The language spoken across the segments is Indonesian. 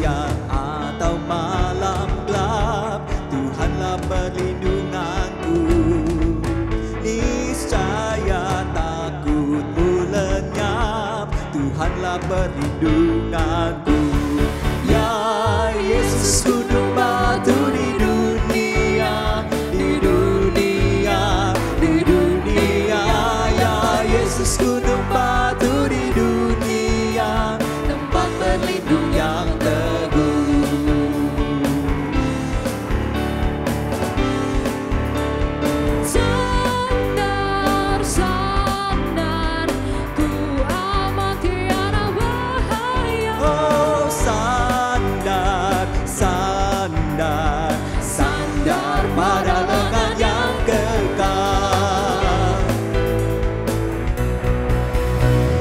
siang atau malam gelap, Tuhanlah perlindunganku. Niscaya takutmu lenyap, Tuhanlah perlindunganku. Ya Yesus, gunung batu di dunia, di dunia, di dunia. Ya Yesus, gunung batu di dunia, tempat berlindung yang teguh. Sandar, sandar, ku aman tiada bahaya. Oh sandar, sandar, sandar pada lengan yang kekal.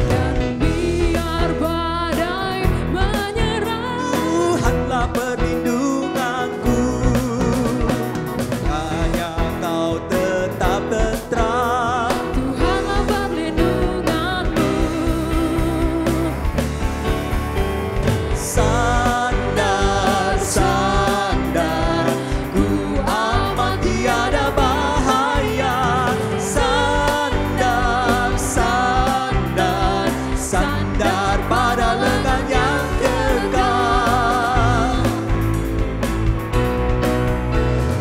Dan biar badai menyerang, Tuhanlah perlindunganku. Hanya Kau tetap tentram. Tuhanlah perlindunganmu. Sandar, sandar, ku aman tiada bahaya. Sandar, sandar, sandar pada lengan yang kekal.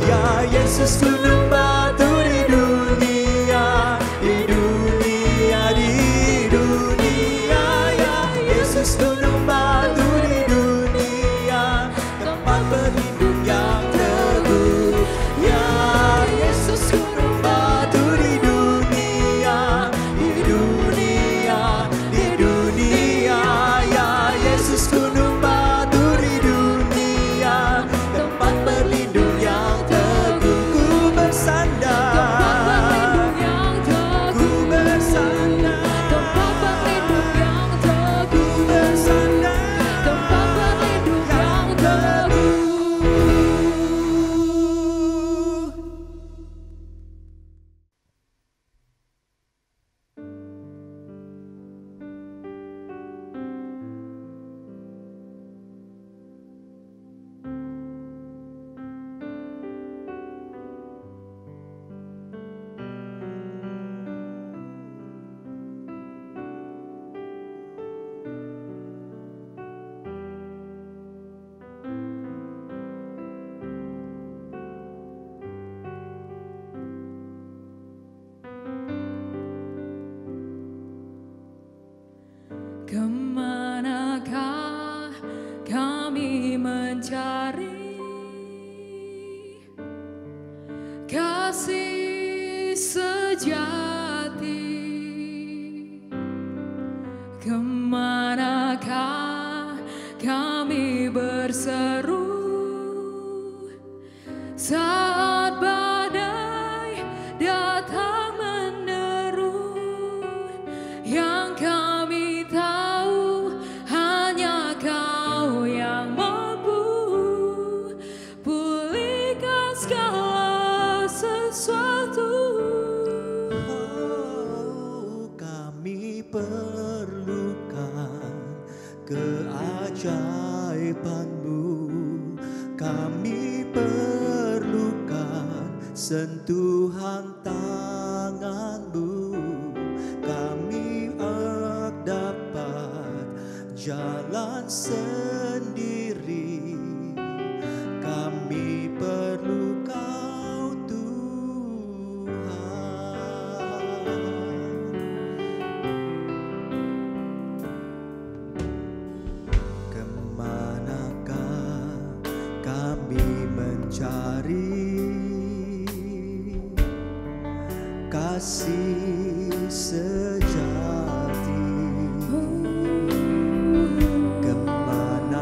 Ya Yesus, gunung batu di dunia, di dunia, di dunia. Ya Yesus, gunung batu di dunia, tempat berlindung yang teguh. Ya Yesus, gunung batu di dunia, di dunia, di dunia. Ya Yesus, gunung batu di dunia, tempat berlindung yang teguh. Ku bersandar, Yang teguh, ku bersandar, tempat berlindung yang teguh, ku bersandar, tempat berlindung yang teguh. Kemanakah kami mencari kasih sejati? Kemanakah kami berseru saat badai datang menderu? Yang kami tahu hanya Kau yang mampu pulihkan segala sesuatu. Oh, kami perlukan keajaiban-Mu. Kami perlukan sentuhan tangan-Mu. Kami dapat jalan sendiri. Kami perlu Kau Tuhan. Kemanakah kami mencari kasih sejati? Kemanakah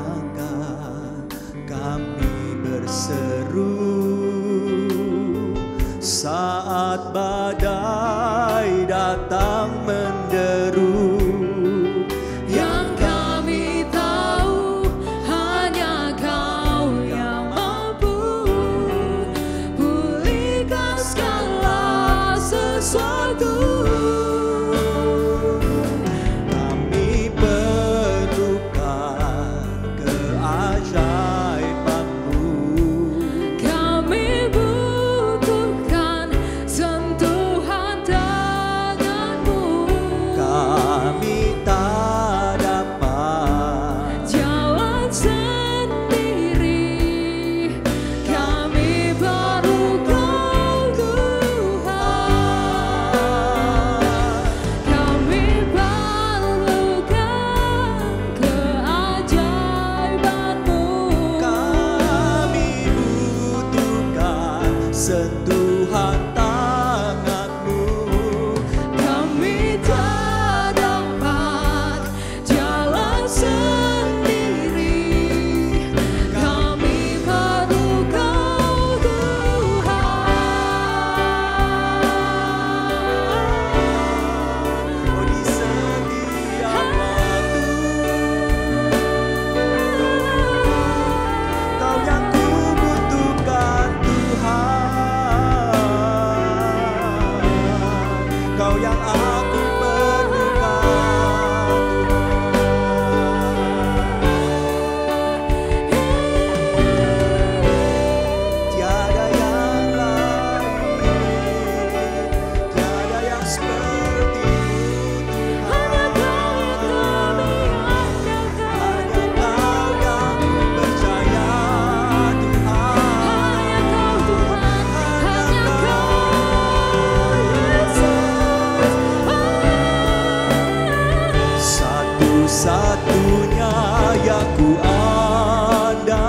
Satu-satunya yang ku andalkan,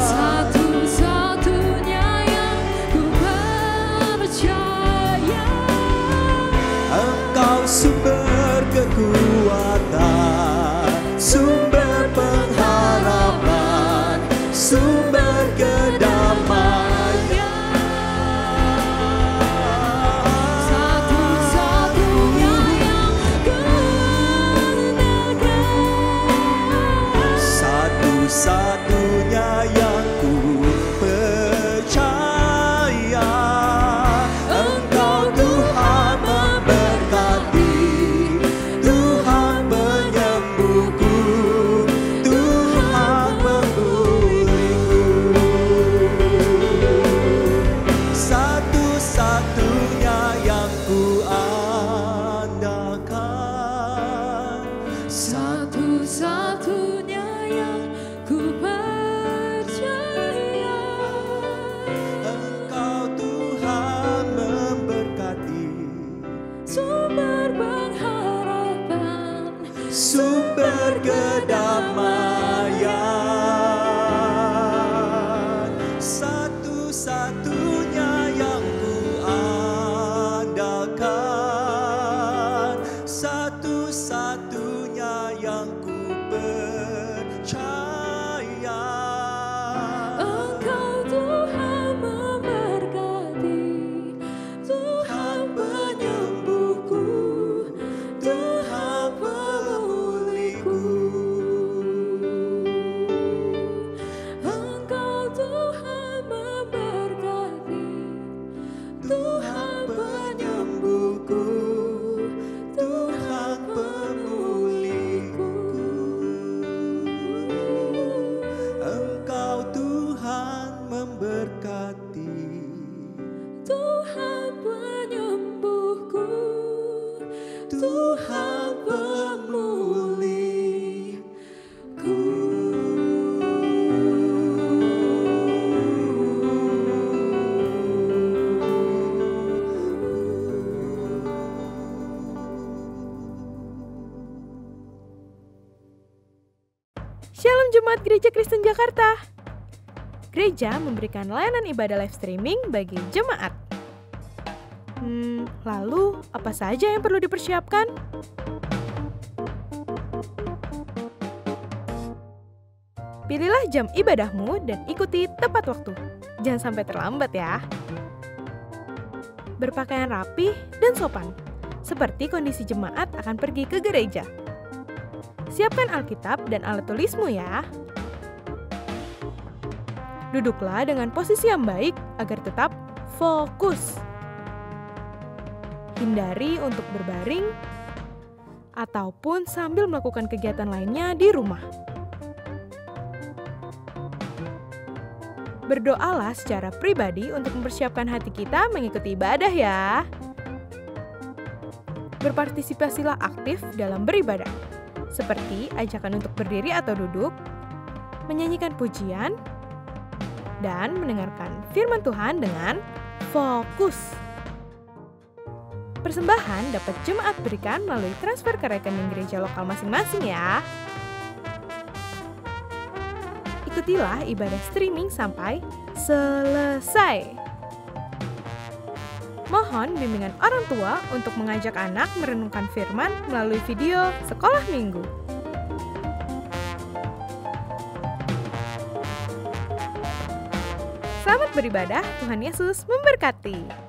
satu-satunya yang ku percaya. Engkau sumber kekuatan, sumber pengharapan, sumber kedamaian. Satu-satunya yang ku andalkan, Satu-satunya yang ku percaya. Engkau Tuhan memberkati, Tuhan penyembuhku, Tuhan pemulihku. Satu-satunya yang ku andalkan, satu-satunya yang ku percaya. Engkau Tuhan memberkati, Sumber pengharapan, sumber kedamaian. Satu-satunya yang ku andalkan, satu-satunya yang ku percaya. Engkau Tuhan memberkati, Tuhan penyembuhku, Tuhan pemulihku. Engkau Tuhan memberkati, Tuhan penyembuhku, Tuhan pemulihku. Engkau Tuhan memberkati, Tuhan penyembuhku, Tuhan pemulihku. Shalom Jemaat Gereja Kristen Jakarta. Gereja memberikan layanan ibadah live streaming bagi jemaat. Lalu apa saja yang perlu dipersiapkan? Pilihlah jam ibadahmu dan ikuti tepat waktu. Jangan sampai terlambat ya. Berpakaian rapi dan sopan, seperti kondisi jemaat akan pergi ke gereja. Siapkan Alkitab dan alat tulismu ya. Duduklah dengan posisi yang baik agar tetap fokus. Hindari untuk berbaring ataupun sambil melakukan kegiatan lainnya di rumah. Berdoalah secara pribadi untuk mempersiapkan hati kita mengikuti ibadah ya. Berpartisipasilah aktif dalam beribadah, seperti ajakan untuk berdiri atau duduk, menyanyikan pujian, dan mendengarkan firman Tuhan dengan fokus. Persembahan dapat jemaat berikan melalui transfer ke rekening gereja lokal masing-masing ya. Ikutilah ibadah streaming sampai selesai. Mohon bimbingan orang tua untuk mengajak anak merenungkan firman melalui video sekolah minggu. Selamat beribadah, Tuhan Yesus memberkati.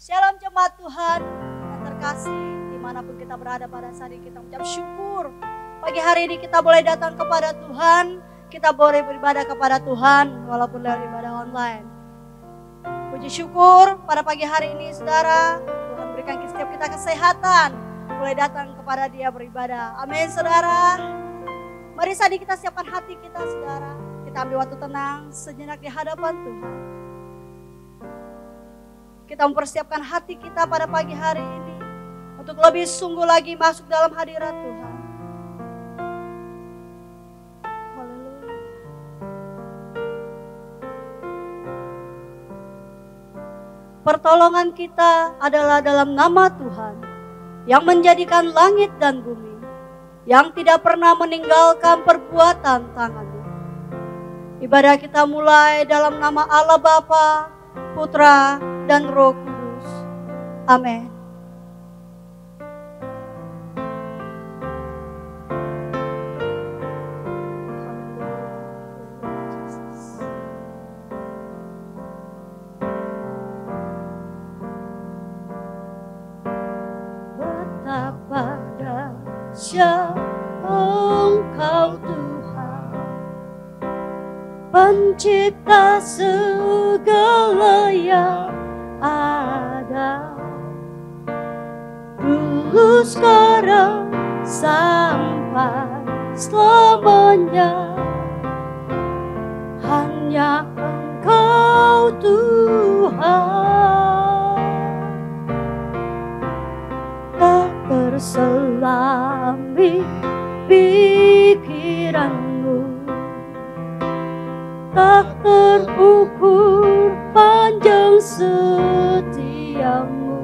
Shalom jemaat Tuhan yang terkasih, dimanapun kita berada pada saat ini kita mengucap syukur. Pagi hari ini kita boleh datang kepada Tuhan, kita boleh beribadah kepada Tuhan walaupun lewat ibadah online. Puji syukur pada pagi hari ini saudara, Tuhan berikan setiap kita kesehatan, boleh datang kepada Dia beribadah. Amin saudara. Mari saat ini kita siapkan hati kita saudara, kita ambil waktu tenang sejenak di hadapan Tuhan. Kita mempersiapkan hati kita pada pagi hari ini untuk lebih sungguh lagi masuk dalam hadirat Tuhan. Haleluya. Pertolongan kita adalah dalam nama Tuhan yang menjadikan langit dan bumi, yang tidak pernah meninggalkan perbuatan tangannya. Ibadah kita mulai dalam nama Allah Bapa, Putra, dan Roh Kudus. Amin. Betapa dahsyat Engkau Tuhan, Pencipta segala yang ada, dulu sekarang sampai selamanya. Hanya Engkau Tuhan, tak terselami pikiranmu, tak terukur panjang setiamu.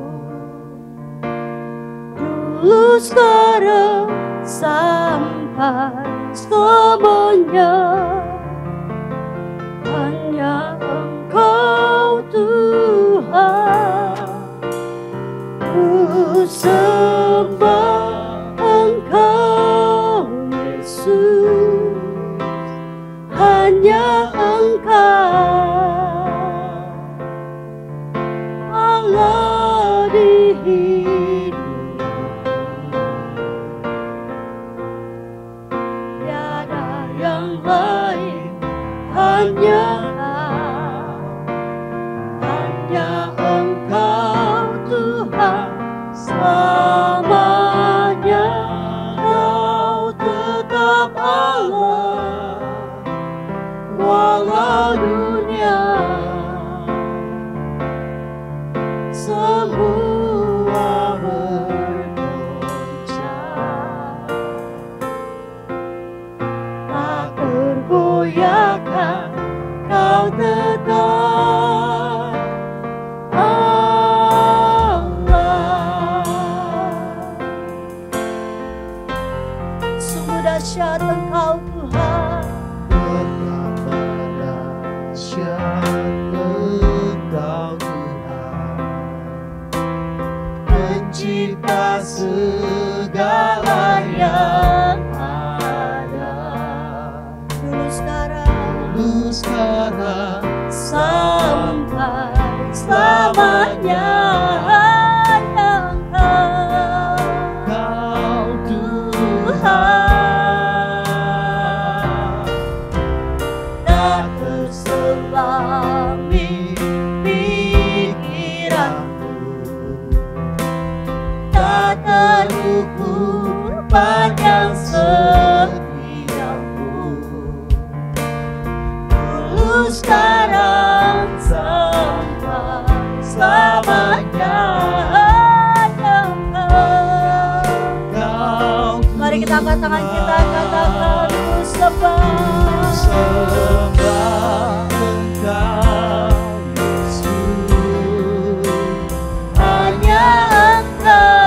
Dulu sekarang sampai selamanya. Hanya Engkau Tuhan, ku sembah Engkau Yesus. Hanya Engkau Allah di hidupku, tiada yang lain, hanya Engkau Tuhan selamanya. Kau tetap Allah walau dunia semua bergoncang, tak tergoyahkan. Kau tetap Allah. Sungguh dahsyat Engkau Tuhan, Betapa dahsyat Engkau Tuhan, Pencipta segala yang ada, dulu sekarang sampai selamanya. Hanya Kau Tuhan, tak terselami pikiranku, tak terukur panjang setiamu. Dulu sekarang sampai selamanya. Kau Mari kita angkat tangan kita, katakan ku sembah. sembah Engkau Yesus. Hanya Engkau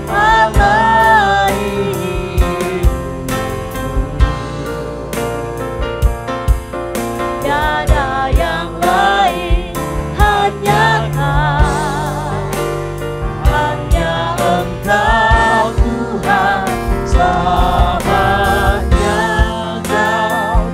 Allah hidupku, tiada yang lain, hanya Engkau Tuhan selamanya. Kau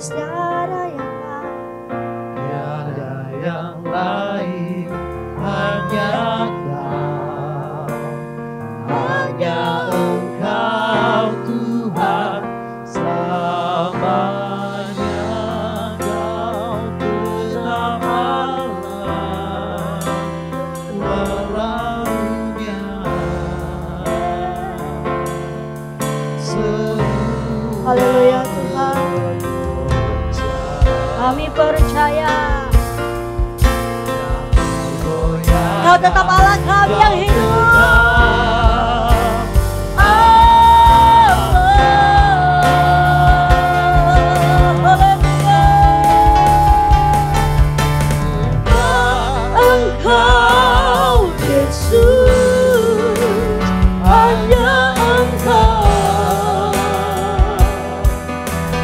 Yesus tiada yang lain. Tiada yang lain, hanya Kau, hanya Engkau Tuhan selamanya. Kau tetap Allah walaunya Haleluya Tuhan, kami percaya Kau tetap Allah kami yang hidup. Engkau Yesus, hanya Engkau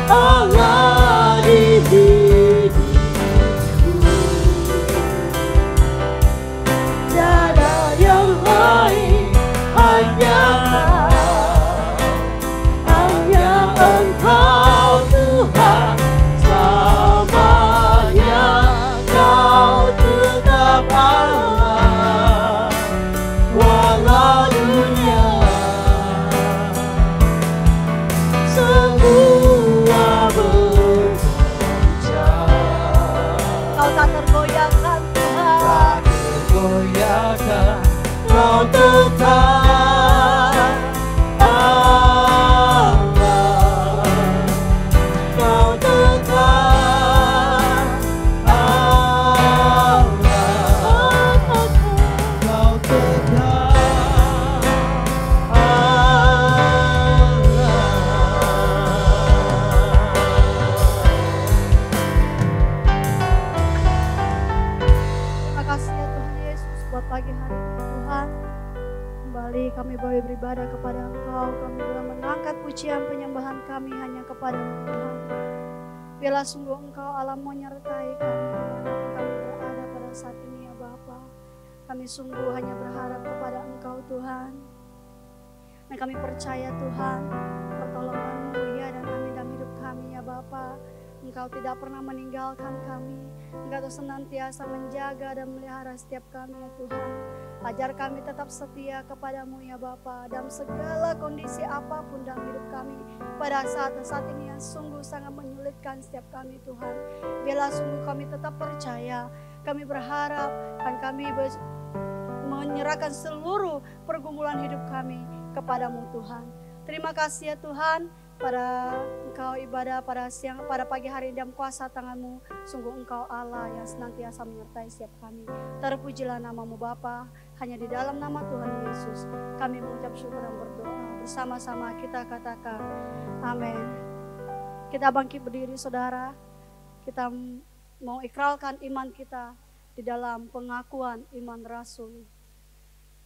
Allah di hidupku. Tiada yang lain, hanya Engkau Tuhan selamanya. Kau tetap Allah walau dunia semua bergoncang. Kau tak tergoyahkan Tuhan, tak tergoyahkan. Kau tetap Allah, Kau tetap Allah, Kau tetap Terima kasih ya Tuhan Yesus buat pagi hari ini Tuhan. Kembali kami boleh beribadah kepada Engkau. Kami boleh mengangkat pujian penyembahan kami hanya kepada Tuhan. Biarlah sungguh Engkau Allah menyertai kami dimanapun kami berada pada saat ini ya Bapa. Kami sungguh hanya berharap kepada Engkau Tuhan. Dan kami percaya Tuhan pertolongan-Mu ya dan amin dalam hidup kami ya Bapa. Engkau tidak pernah meninggalkan kami. Engkau senantiasa menjaga dan melihara setiap kami ya Tuhan. Ajar kami tetap setia kepadamu ya Bapa. Dalam segala kondisi apapun dalam hidup kami pada saat ini yang sungguh sangat menyulitkan setiap kami Tuhan. Biarlah sungguh kami tetap percaya. Kami berharap dan kami menyerahkan seluruh pergumulan hidup kami kepadamu Tuhan. Terima kasih ya Tuhan. Pada Engkau ibadah pada pagi hari dalam kuasa tangan-Mu. Sungguh Engkau Allah yang senantiasa menyertai setiap kami. Terpujilah nama-Mu Bapa. Hanya di dalam nama Tuhan Yesus kami mengucap syukur dan berdoa. Bersama-sama kita katakan amin. Kita bangkit berdiri saudara. Kita mau ikrarkan iman kita di dalam pengakuan iman Rasul.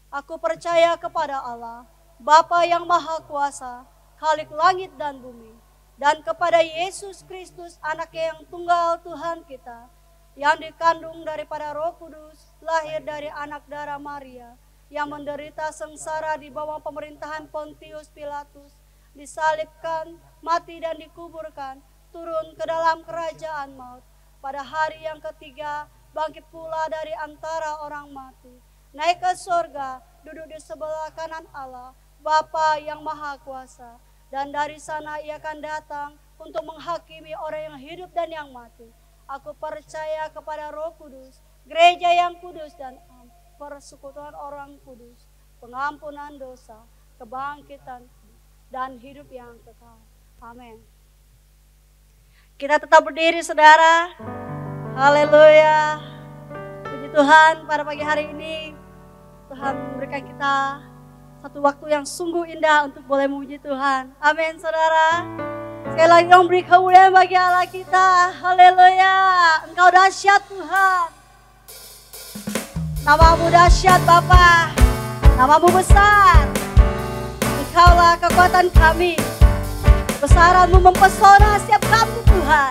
Aku percaya kepada Allah, Bapa yang Maha Kuasa, Khalik langit dan bumi, dan kepada Yesus Kristus anaknya yang tunggal Tuhan kita, yang dikandung daripada Roh Kudus, lahir dari anak darah Maria, yang menderita sengsara di bawah pemerintahan Pontius Pilatus, disalibkan, mati dan dikuburkan, turun ke dalam kerajaan maut, pada hari yang ketiga bangkit pula dari antara orang mati, naik ke surga, duduk di sebelah kanan Allah, Bapa yang Maha Kuasa. Dan dari sana ia akan datang untuk menghakimi orang yang hidup dan yang mati. Aku percaya kepada Roh Kudus, gereja yang kudus dan persekutuan orang kudus, pengampunan dosa, kebangkitan dan hidup yang kekal. Amin. Kita tetap berdiri saudara. Haleluya. Puji Tuhan, pada pagi hari ini Tuhan memberikan kita satu waktu yang sungguh indah untuk boleh memuji Tuhan. Amin saudara. Sekali lagi dong beri kemuliaan bagi Allah kita. Haleluya. Engkau dahsyat Tuhan. Namamu dahsyat Bapa. Namamu besar. Engkaulah kekuatan kami. Kebesaranmu mempesona setiap kami Tuhan.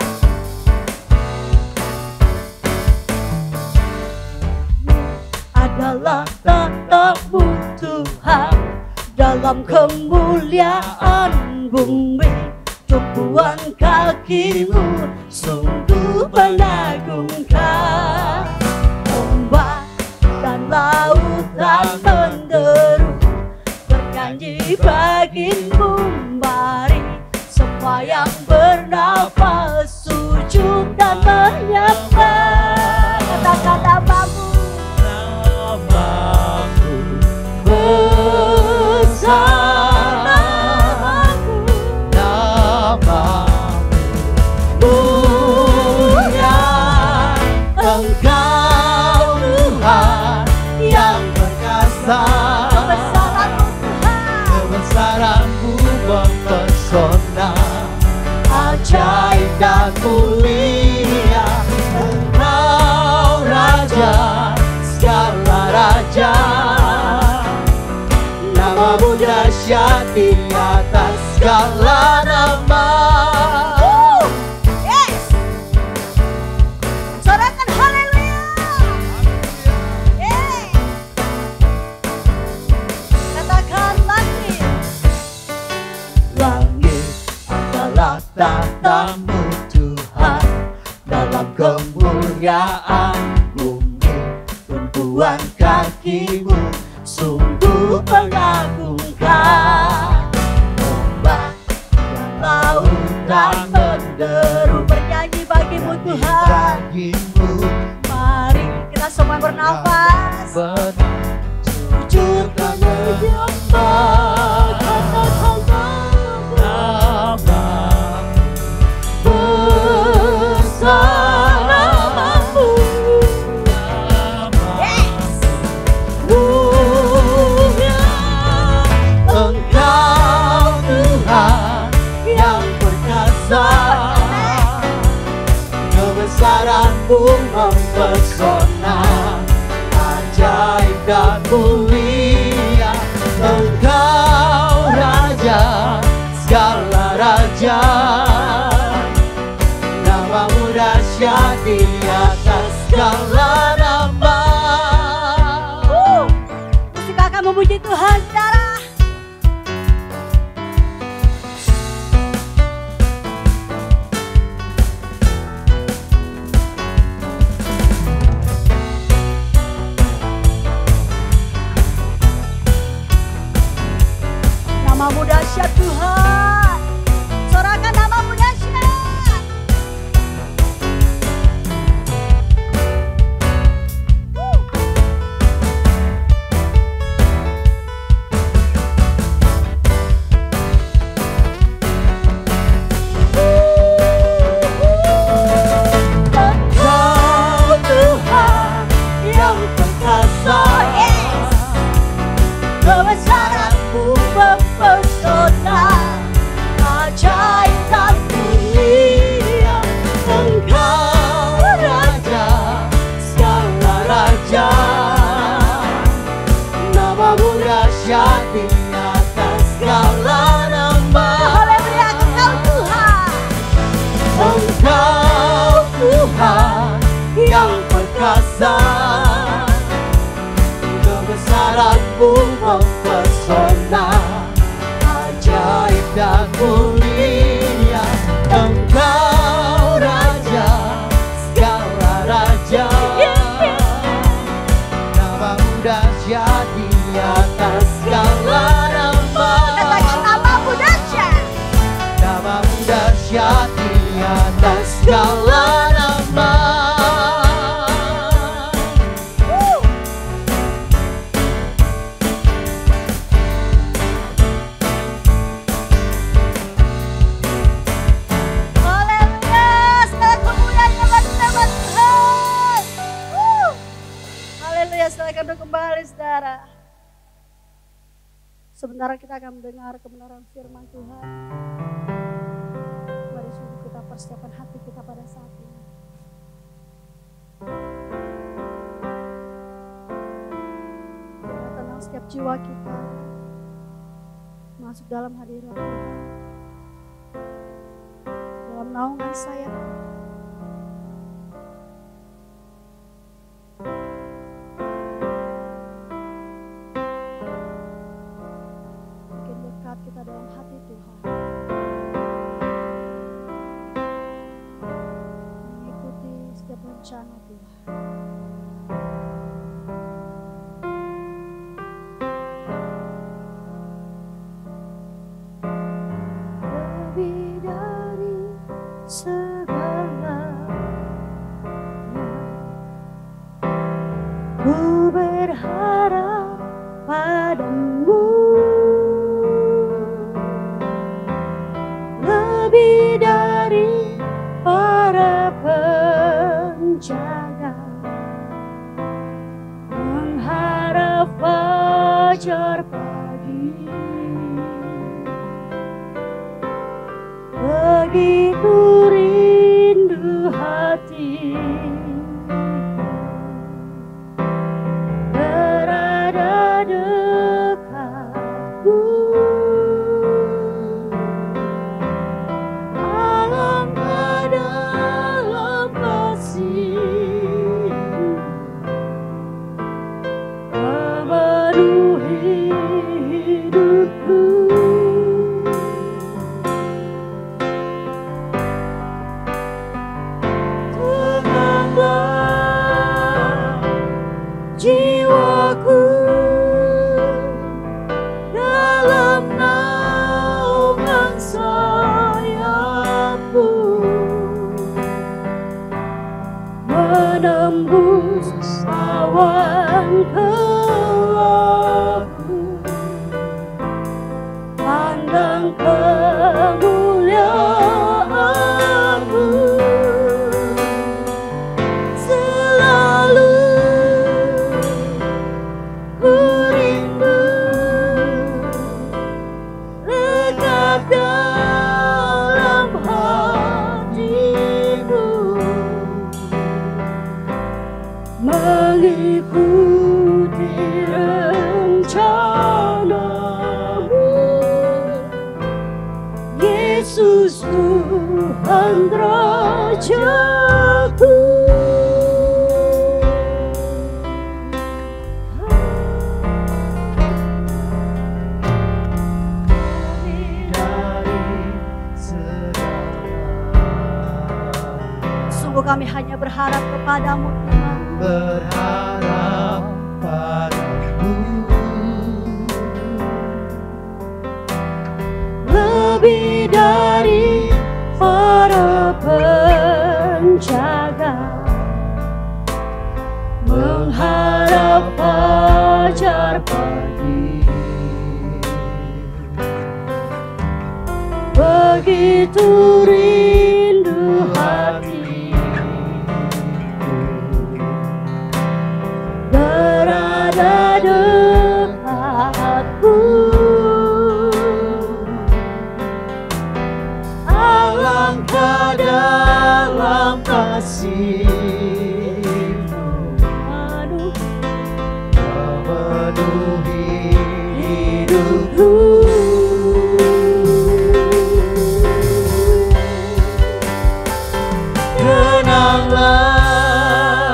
Adalah tatamu Tuhan dalam kemuliaan bumi, tumpuan kakimu sungguh mengagumkan. Ombak dan lautan menderu bernyanyi bagimu. Mari semua yang bernafas sujud dan menyembah. Katakan namamu, Namamu besar namamu, Namamu mulia. Engkau Tuhan yang perkasa, kebesaranmu Tuhan, kebesaranmu mempesona, ajaib dan mulia. Engkau Raja segala raja, namamu dahsyat di atas segala nama. Yes. Sorakan haleluya. Yes. Katakan langit. Langit adalah tahtamu Tuhan, dalam kemuliaan bumi tumpuan kakimu sungguh mengagumkan. Ombak dan lautan menderu Bernyanyi bagimu Tuhan. bagimu, Mari kita semua bernafas. Sujud dan menyembah. Katakan Namamu besar namamu. Yes. mulia. Engkau Tuhan yang perkasa, kebesaranmu mempesona, ajaib dan mulia. Engkau Raja segala raja, namamu dahsyat di atas segala nama. Musik akan memuji Tuhan, saudara. Namamu dahsyat Tuhan. Sorakan namamu dahsyat. Engkau Tuhan yang perkasa, Kebesaranmu mempesona, ajaib dan mulia. Engkau Raja segala raja, namamu dahsyat di atas segala nama. Haleluya, Engkau Tuhan. Engkau Tuhan yang perkasa, kebesaranmu mempesona, ajaib dan mulia. Engkau Raja segala raja, namamu dahsyat di atas segala nama. Katakan namamu dahsyat. Namamu dahsyat di atas segala nama. Haleluya, segala kemuliaan hebat-hebat Tuhan. Haleluya, silakan duduk kembali saudara. Sebentar kita akan mendengar kebenaran firman Tuhan. Mari sungguh kita persiapkan hati kita pada saat ini. Biarlah tenang setiap jiwa kita masuk dalam hadirat Tuhan. Dalam naungan sayap makin dekat kita dalam hati Tuhan. rencana Tuhan. Lebih dari segalanya, ku berharap padamu. Lebih dari para penjaga, mengharap fajar pagi. Begitu rindu hati berada dekatmu. Alangkah dalam kasih memenuhi hidupku. Tenanglah jiwaku dalam naungan sayapmu, menembus awan kelabu, pandang kemuliaan-Mu. Selalu ku rindu dekat dalam hatimu, mengikuti rencana-Mu. Yesus Tuhan Rajaku. Sungguh kami hanya berharap kepadamu Tuhan. Berharap padamu. Lebih dari para penjaga, mengharap fajar pagi. Begitu rindu hatiku berada dekatmu. Alangkah dalam kasih-Mu Memenuhi hidupku. Tenanglah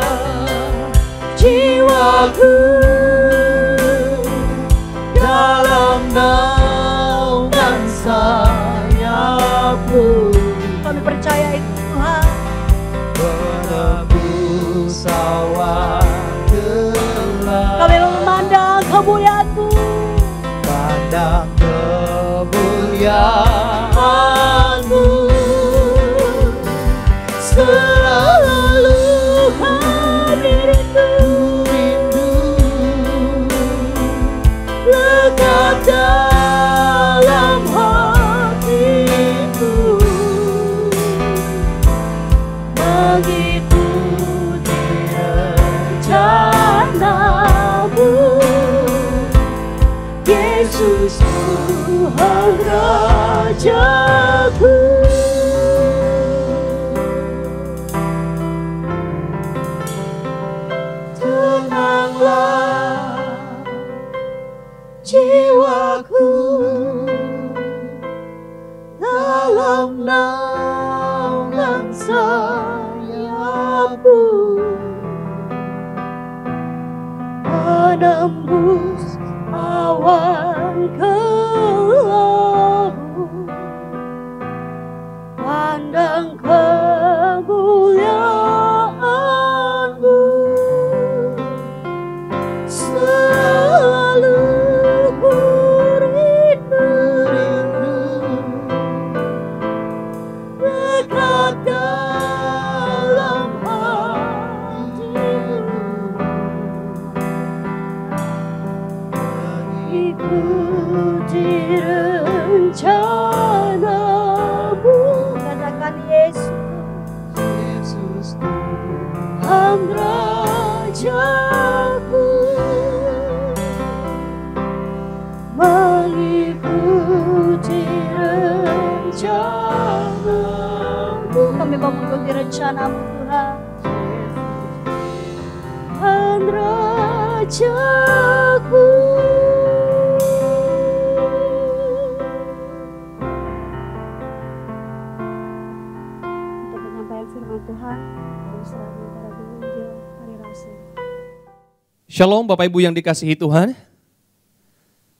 jiwaku dalam naungan sayapmu, Kami percaya itu Tuhan. menembus awan gelap, Kami memandang kemuliaan-Mu. pandang kemuliaan-Mu. Selalu Kami rindu lekat dalam hatimu, mengikuti rencana-Mu. Yesus Tuhan Rajaku. tenanglah jiwaku dalam naungan sayapmu, menembus awan kelabu, pandang kemuliaan Yesus Tuhan Rajaku, mengikuti rencana-Mu. Kami mau mengikuti rencana-Mu Tuhan. Tuhan Rajaku. Untuk penyampaian firman Tuhan, kami serahkan kepada Injil Hari Rasul. Shalom Bapak Ibu yang dikasihi Tuhan.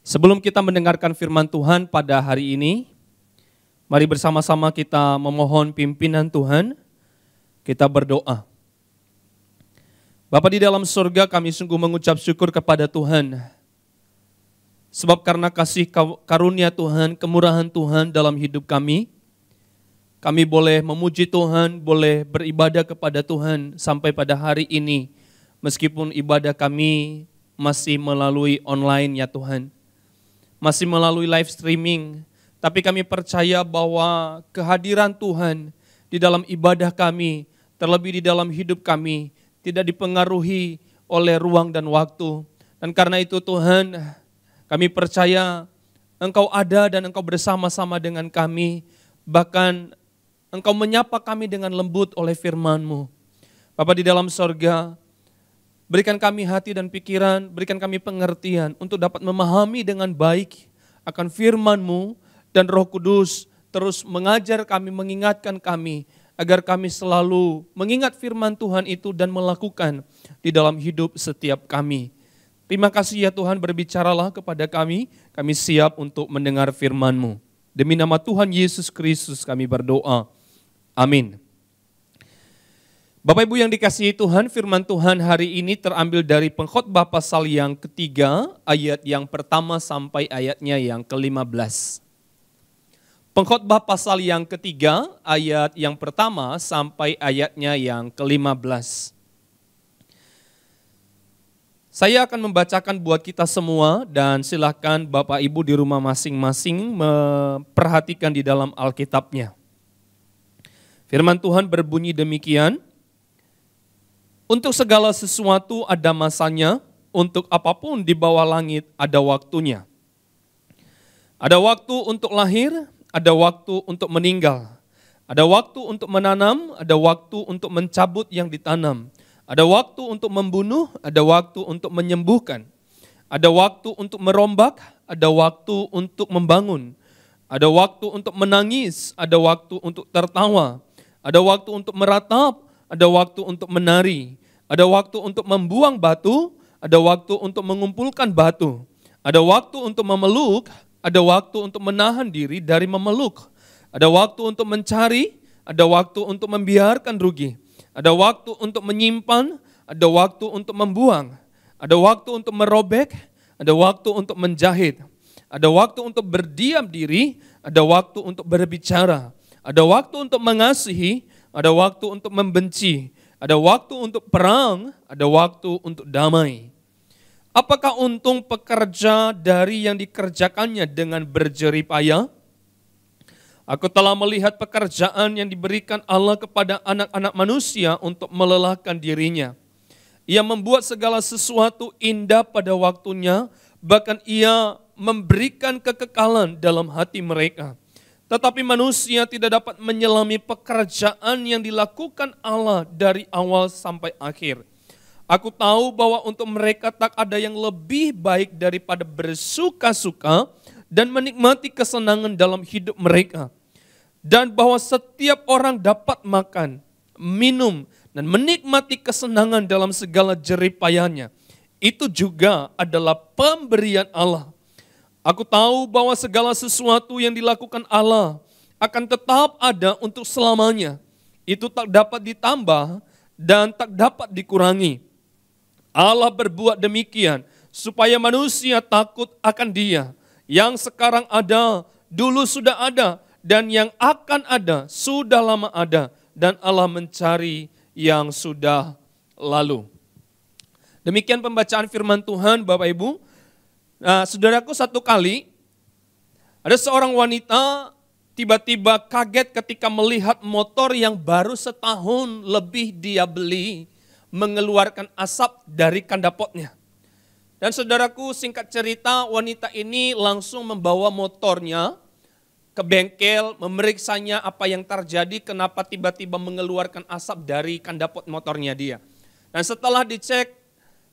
Sebelum kita mendengarkan firman Tuhan pada hari ini, mari bersama-sama kita memohon pimpinan Tuhan, kita berdoa. Bapa di dalam surga, kami sungguh mengucap syukur kepada Tuhan. Sebab karena kasih karunia Tuhan, kemurahan Tuhan dalam hidup kami boleh memuji Tuhan, boleh beribadah kepada Tuhan sampai pada hari ini. Meskipun ibadah kami masih melalui online ya Tuhan, masih melalui live streaming, tapi kami percaya bahwa kehadiran Tuhan di dalam ibadah kami, terlebih di dalam hidup kami, tidak dipengaruhi oleh ruang dan waktu. Dan karena itu Tuhan, kami percaya Engkau ada dan Engkau bersama-sama dengan kami, bahkan Engkau menyapa kami dengan lembut oleh firman-Mu. Bapa di dalam sorga, berikan kami hati dan pikiran, berikan kami pengertian untuk dapat memahami dengan baik akan firman-Mu, dan Roh Kudus terus mengajar kami, mengingatkan kami, agar kami selalu mengingat firman Tuhan itu dan melakukan di dalam hidup setiap kami. Terima kasih ya Tuhan, berbicaralah kepada kami siap untuk mendengar firman-Mu. Demi nama Tuhan Yesus Kristus kami berdoa. Amin. Bapak Ibu yang dikasihi Tuhan, firman Tuhan hari ini terambil dari Pengkhotbah pasal yang ketiga, ayat yang pertama sampai ayatnya yang ke-15. Pengkhotbah pasal yang ketiga, ayat yang pertama sampai ayatnya yang ke-15. Saya akan membacakan buat kita semua dan silakan Bapak Ibu di rumah masing-masing memperhatikan di dalam Alkitabnya. Firman Tuhan berbunyi demikian. Untuk segala sesuatu ada masanya, untuk apapun di bawah langit ada waktunya. Ada waktu untuk lahir, ada waktu untuk meninggal. Ada waktu untuk menanam, ada waktu untuk mencabut yang ditanam. Ada waktu untuk membunuh, ada waktu untuk menyembuhkan. Ada waktu untuk merombak, ada waktu untuk membangun. Ada waktu untuk menangis, ada waktu untuk tertawa. Ada waktu untuk meratap, ada waktu untuk menari, ada waktu untuk membuang batu, ada waktu untuk mengumpulkan batu, ada waktu untuk memeluk, ada waktu untuk menahan diri dari memeluk, ada waktu untuk mencari, ada waktu untuk membiarkan rugi, ada waktu untuk menyimpan, ada waktu untuk membuang, ada waktu untuk merobek, ada waktu untuk menjahit, ada waktu untuk berdiam diri, ada waktu untuk berbicara. Ada waktu untuk mengasihi, ada waktu untuk membenci, ada waktu untuk perang, ada waktu untuk damai. Apakah untung pekerja dari yang dikerjakannya dengan berjerih payah? Aku telah melihat pekerjaan yang diberikan Allah kepada anak-anak manusia untuk melelahkan dirinya. Ia membuat segala sesuatu indah pada waktunya, bahkan ia memberikan kekekalan dalam hati mereka. Tetapi manusia tidak dapat menyelami pekerjaan yang dilakukan Allah dari awal sampai akhir. Aku tahu bahwa untuk mereka tak ada yang lebih baik daripada bersuka-suka dan menikmati kesenangan dalam hidup mereka. Dan bahwa setiap orang dapat makan, minum, dan menikmati kesenangan dalam segala jerih payahnya. Itu juga adalah pemberian Allah. Aku tahu bahwa segala sesuatu yang dilakukan Allah akan tetap ada untuk selamanya. Itu tak dapat ditambah dan tak dapat dikurangi. Allah berbuat demikian supaya manusia takut akan Dia. Yang sekarang ada, dulu sudah ada, dan yang akan ada, sudah lama ada. Dan Allah mencari yang sudah lalu. Demikian pembacaan firman Tuhan Bapak Ibu. Nah, saudaraku, satu kali ada seorang wanita tiba-tiba kaget ketika melihat motor yang baru setahun lebih dia beli mengeluarkan asap dari kandapotnya. Dan saudaraku, singkat cerita, wanita ini langsung membawa motornya ke bengkel, memeriksanya apa yang terjadi, kenapa tiba-tiba mengeluarkan asap dari kandapot motornya dia. Dan setelah dicek,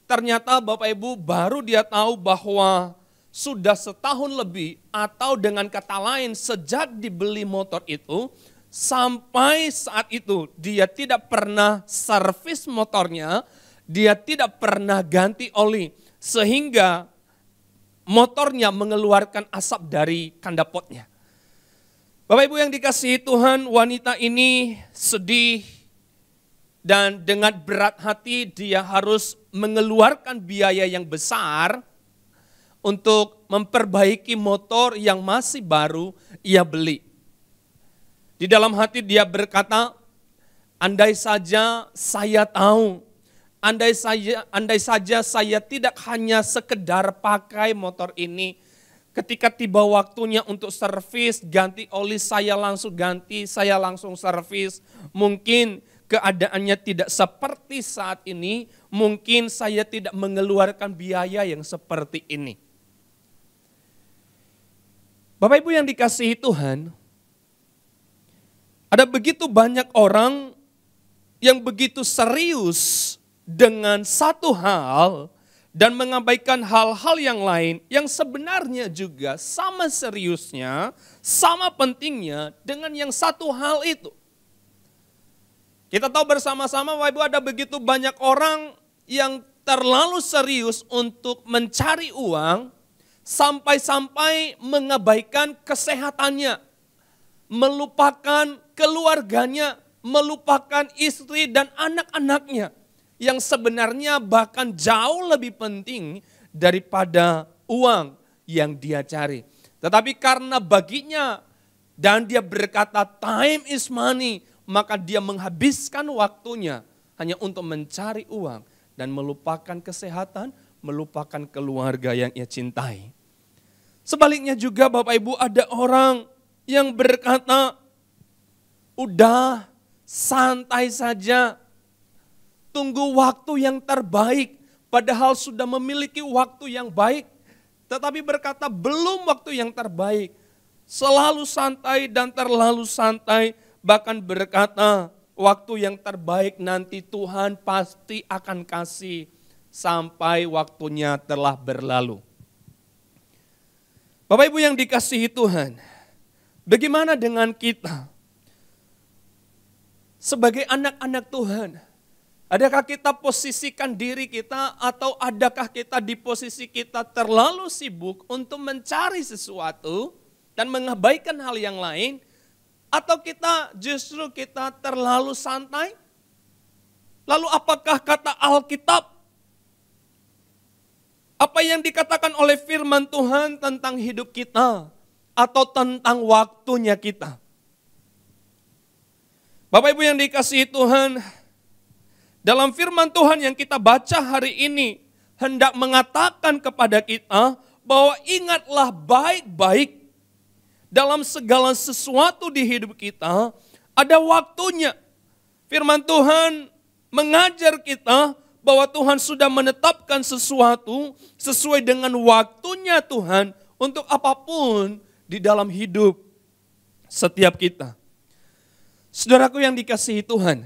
ternyata Bapak Ibu baru dia tahu bahwa sudah setahun lebih, atau dengan kata lain sejak dibeli motor itu, sampai saat itu dia tidak pernah servis motornya, dia tidak pernah ganti oli, sehingga motornya mengeluarkan asap dari kandapotnya. Bapak Ibu yang dikasihi Tuhan, wanita ini sedih dan dengan berat hati dia harus mengeluarkan biaya yang besar untuk memperbaiki motor yang masih baru ia beli. Di dalam hati dia berkata, andai saja saya tahu, andai saja saya tidak hanya sekedar pakai motor ini, ketika tiba waktunya untuk servis, ganti oli, saya langsung ganti, saya langsung servis. Mungkin keadaannya tidak seperti saat ini, mungkin saya tidak mengeluarkan biaya yang seperti ini. Bapak Ibu yang dikasihi Tuhan, ada begitu banyak orang yang begitu serius dengan satu hal, dan mengabaikan hal-hal yang lain yang sebenarnya juga sama seriusnya, sama pentingnya dengan yang satu hal itu. Kita tahu bersama-sama Bapak Ibu ada begitu banyak orang yang terlalu serius untuk mencari uang, sampai-sampai mengabaikan kesehatannya, melupakan keluarganya, melupakan istri dan anak-anaknya, yang sebenarnya bahkan jauh lebih penting daripada uang yang dia cari. Tetapi karena baginya dan dia berkata time is money, maka dia menghabiskan waktunya hanya untuk mencari uang dan melupakan kesehatan, melupakan keluarga yang ia cintai. Sebaliknya juga Bapak Ibu ada orang yang berkata, udah santai saja, tunggu waktu yang terbaik, padahal sudah memiliki waktu yang baik, tetapi berkata belum waktu yang terbaik. Selalu santai dan terlalu santai, bahkan berkata waktu yang terbaik nanti Tuhan pasti akan kasih sampai waktunya telah berlalu. Bapak Ibu yang dikasihi Tuhan, bagaimana dengan kita sebagai anak-anak Tuhan? Adakah kita posisikan diri kita atau adakah kita di posisi kita terlalu sibuk untuk mencari sesuatu dan mengabaikan hal yang lain? Atau kita justru terlalu santai? Lalu apakah kata Alkitab? Apa yang dikatakan oleh firman Tuhan tentang hidup kita atau tentang waktunya kita? Bapak Ibu yang dikasihi Tuhan, dalam firman Tuhan yang kita baca hari ini hendak mengatakan kepada kita bahwa ingatlah baik-baik dalam segala sesuatu di hidup kita ada waktunya. Firman Tuhan mengajar kita bahwa Tuhan sudah menetapkan sesuatu sesuai dengan waktunya Tuhan untuk apapun di dalam hidup setiap kita. Saudaraku yang dikasihi Tuhan,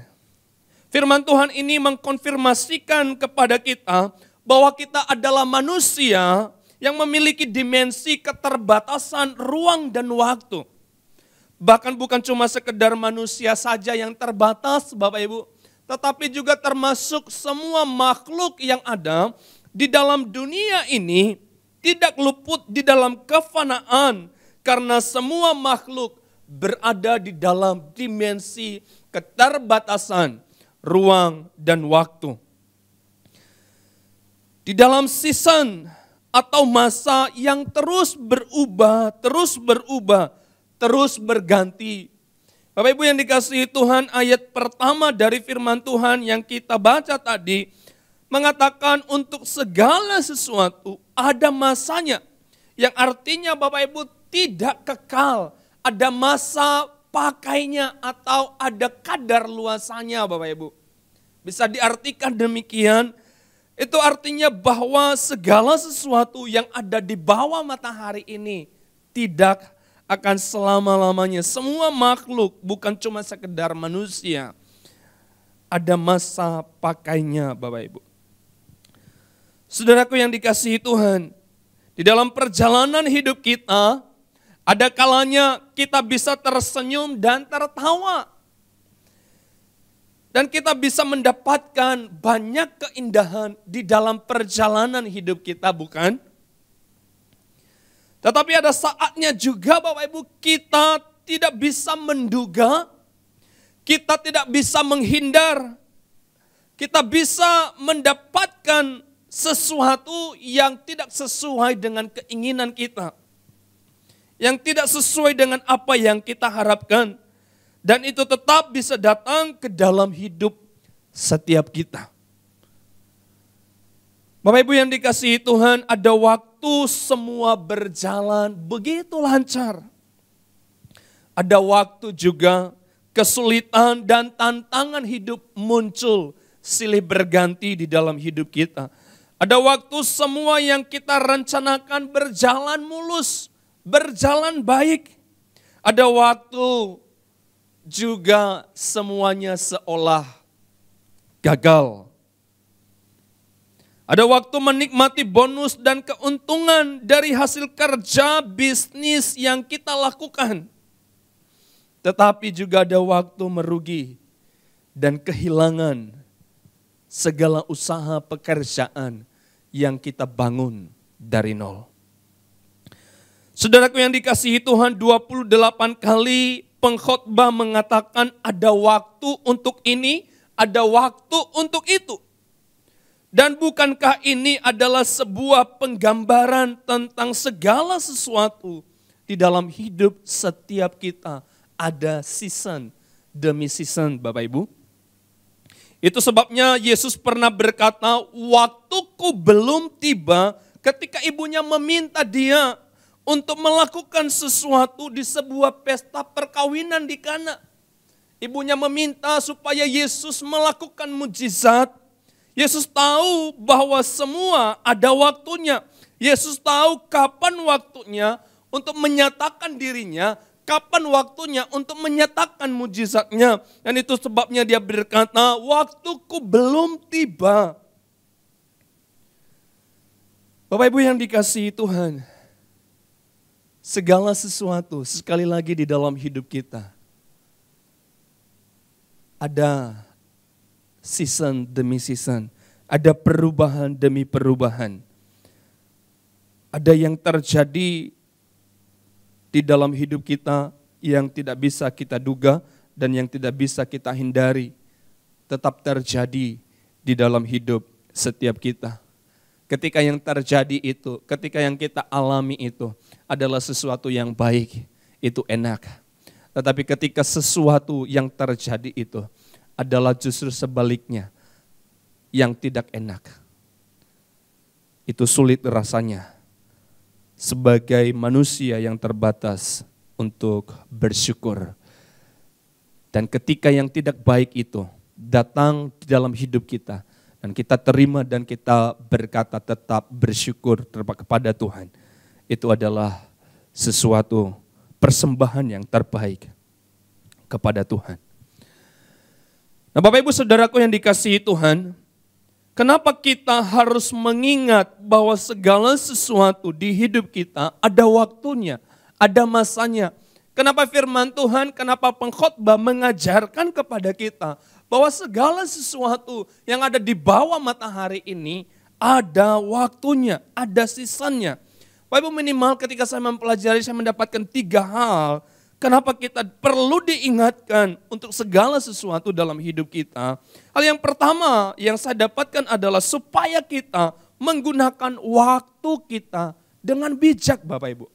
firman Tuhan ini mengkonfirmasikan kepada kita bahwa kita adalah manusia yang memiliki dimensi keterbatasan ruang dan waktu. Bahkan bukan cuma sekedar manusia saja yang terbatas Bapak Ibu, tetapi juga termasuk semua makhluk yang ada di dalam dunia ini tidak luput di dalam kefanaan karena semua makhluk berada di dalam dimensi keterbatasan ruang dan waktu. Di dalam season atau masa yang terus berubah, terus berganti. Bapak Ibu yang dikasihi Tuhan, ayat pertama dari firman Tuhan yang kita baca tadi mengatakan untuk segala sesuatu ada masanya, yang artinya Bapak Ibu tidak kekal ada masa pakainya atau ada kadar luasannya Bapak Ibu. Bisa diartikan demikian, itu artinya bahwa segala sesuatu yang ada di bawah matahari ini tidak akan selama-lamanya. Semua makhluk, bukan cuma sekedar manusia, ada masa pakainya Bapak Ibu. Saudaraku yang dikasihi Tuhan, di dalam perjalanan hidup kita, ada kalanya kita bisa tersenyum dan tertawa. Dan kita bisa mendapatkan banyak keindahan di dalam perjalanan hidup kita, bukan? Tetapi ada saatnya juga Bapak Ibu kita tidak bisa menduga, kita tidak bisa menghindar, kita bisa mendapatkan sesuatu yang tidak sesuai dengan keinginan kita. Yang tidak sesuai dengan apa yang kita harapkan. Dan itu tetap bisa datang ke dalam hidup setiap kita. Bapak Ibu yang dikasihi Tuhan, ada waktu semua berjalan begitu lancar. Ada waktu juga kesulitan dan tantangan hidup muncul silih berganti di dalam hidup kita. Ada waktu semua yang kita rencanakan berjalan mulus, berjalan baik. Ada waktu juga semuanya seolah gagal. Ada waktu menikmati bonus dan keuntungan dari hasil kerja bisnis yang kita lakukan. Tetapi juga ada waktu merugi dan kehilangan segala usaha pekerjaan yang kita bangun dari nol. Saudaraku yang dikasihi Tuhan, 28 kali pengkhotbah mengatakan ada waktu untuk ini, ada waktu untuk itu. Dan bukankah ini adalah sebuah penggambaran tentang segala sesuatu di dalam hidup setiap kita. Ada season demi season Bapak Ibu. Itu sebabnya Yesus pernah berkata, waktuku belum tiba ketika ibunya meminta dia untuk melakukan sesuatu di sebuah pesta perkawinan di Kana. Ibunya meminta supaya Yesus melakukan mujizat. Yesus tahu bahwa semua ada waktunya. Yesus tahu kapan waktunya untuk menyatakan dirinya, kapan waktunya untuk menyatakan mujizatnya. Dan itu sebabnya dia berkata, waktuku belum tiba. Bapak Ibu yang dikasihi Tuhan, segala sesuatu sekali lagi di dalam hidup kita ada season demi season, ada perubahan demi perubahan. Ada yang terjadi di dalam hidup kita yang tidak bisa kita duga dan yang tidak bisa kita hindari, tetap terjadi di dalam hidup setiap kita. Ketika yang terjadi itu, ketika yang kita alami itu adalah sesuatu yang baik, itu enak. Tetapi ketika sesuatu yang terjadi itu adalah justru sebaliknya, yang tidak enak. Itu sulit rasanya sebagai manusia yang terbatas untuk bersyukur. Dan ketika yang tidak baik itu datang di dalam hidup kita, dan kita terima dan kita berkata tetap bersyukur kepada Tuhan. Itu adalah sesuatu persembahan yang terbaik kepada Tuhan. Nah Bapak Ibu Saudaraku yang dikasihi Tuhan, kenapa kita harus mengingat bahwa segala sesuatu di hidup kita ada waktunya, ada masanya. Kenapa firman Tuhan, kenapa pengkhotbah mengajarkan kepada kita bahwa segala sesuatu yang ada di bawah matahari ini ada waktunya, ada sisanya. Bapak Ibu minimal ketika saya mempelajari saya mendapatkan 3 hal. Kenapa kita perlu diingatkan untuk segala sesuatu dalam hidup kita. Hal yang pertama yang saya dapatkan adalah supaya kita menggunakan waktu kita dengan bijak Bapak Ibu.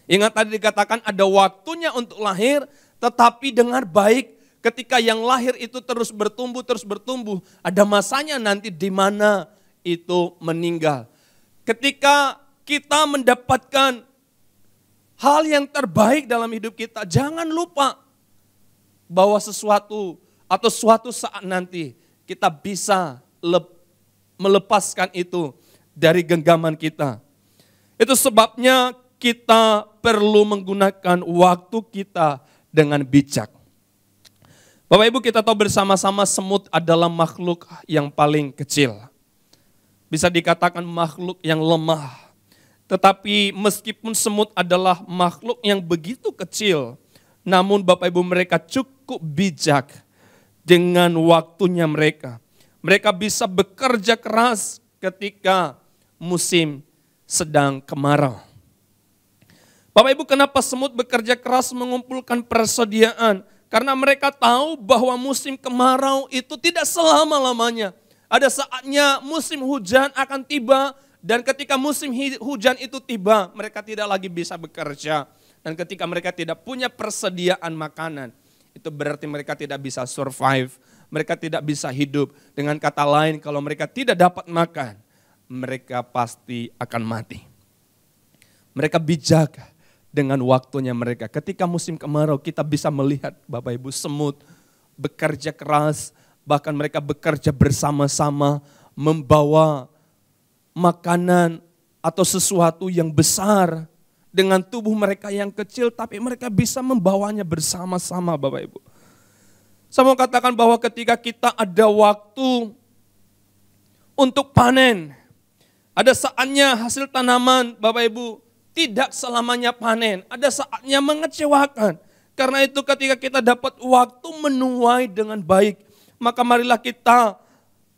Ingat tadi dikatakan ada waktunya untuk lahir tetapi dengan baik. Ketika yang lahir itu terus bertumbuh, ada masanya nanti di mana itu meninggal. Ketika kita mendapatkan hal yang terbaik dalam hidup kita. Jangan lupa bahwa sesuatu atau suatu saat nanti kita bisa melepaskan itu dari genggaman kita. Itu sebabnya kita perlu menggunakan waktu kita dengan bijak. Bapak Ibu, kita tahu bersama-sama semut adalah makhluk yang paling kecil. Bisa dikatakan makhluk yang lemah. Tetapi meskipun semut adalah makhluk yang begitu kecil, namun Bapak Ibu mereka cukup bijak dengan waktunya mereka. Mereka bisa bekerja keras ketika musim sedang kemarau. Bapak Ibu, kenapa semut bekerja keras mengumpulkan persediaan? Karena mereka tahu bahwa musim kemarau itu tidak selama-lamanya. Ada saatnya musim hujan akan tiba, dan ketika musim hujan itu tiba, mereka tidak lagi bisa bekerja. Dan ketika mereka tidak punya persediaan makanan, itu berarti mereka tidak bisa survive, mereka tidak bisa hidup. Dengan kata lain, kalau mereka tidak dapat makan, mereka pasti akan mati. Mereka bijak dengan waktunya mereka. Ketika musim kemarau kita bisa melihat Bapak Ibu semut bekerja keras, bahkan mereka bekerja bersama-sama membawa makanan atau sesuatu yang besar dengan tubuh mereka yang kecil, tapi mereka bisa membawanya bersama-sama Bapak Ibu. Saya mau katakan bahwa ketika kita ada waktu untuk panen, ada saatnya hasil tanaman Bapak Ibu tidak selamanya panen, ada saatnya mengecewakan. Karena itu ketika kita dapat waktu menuai dengan baik, maka marilah kita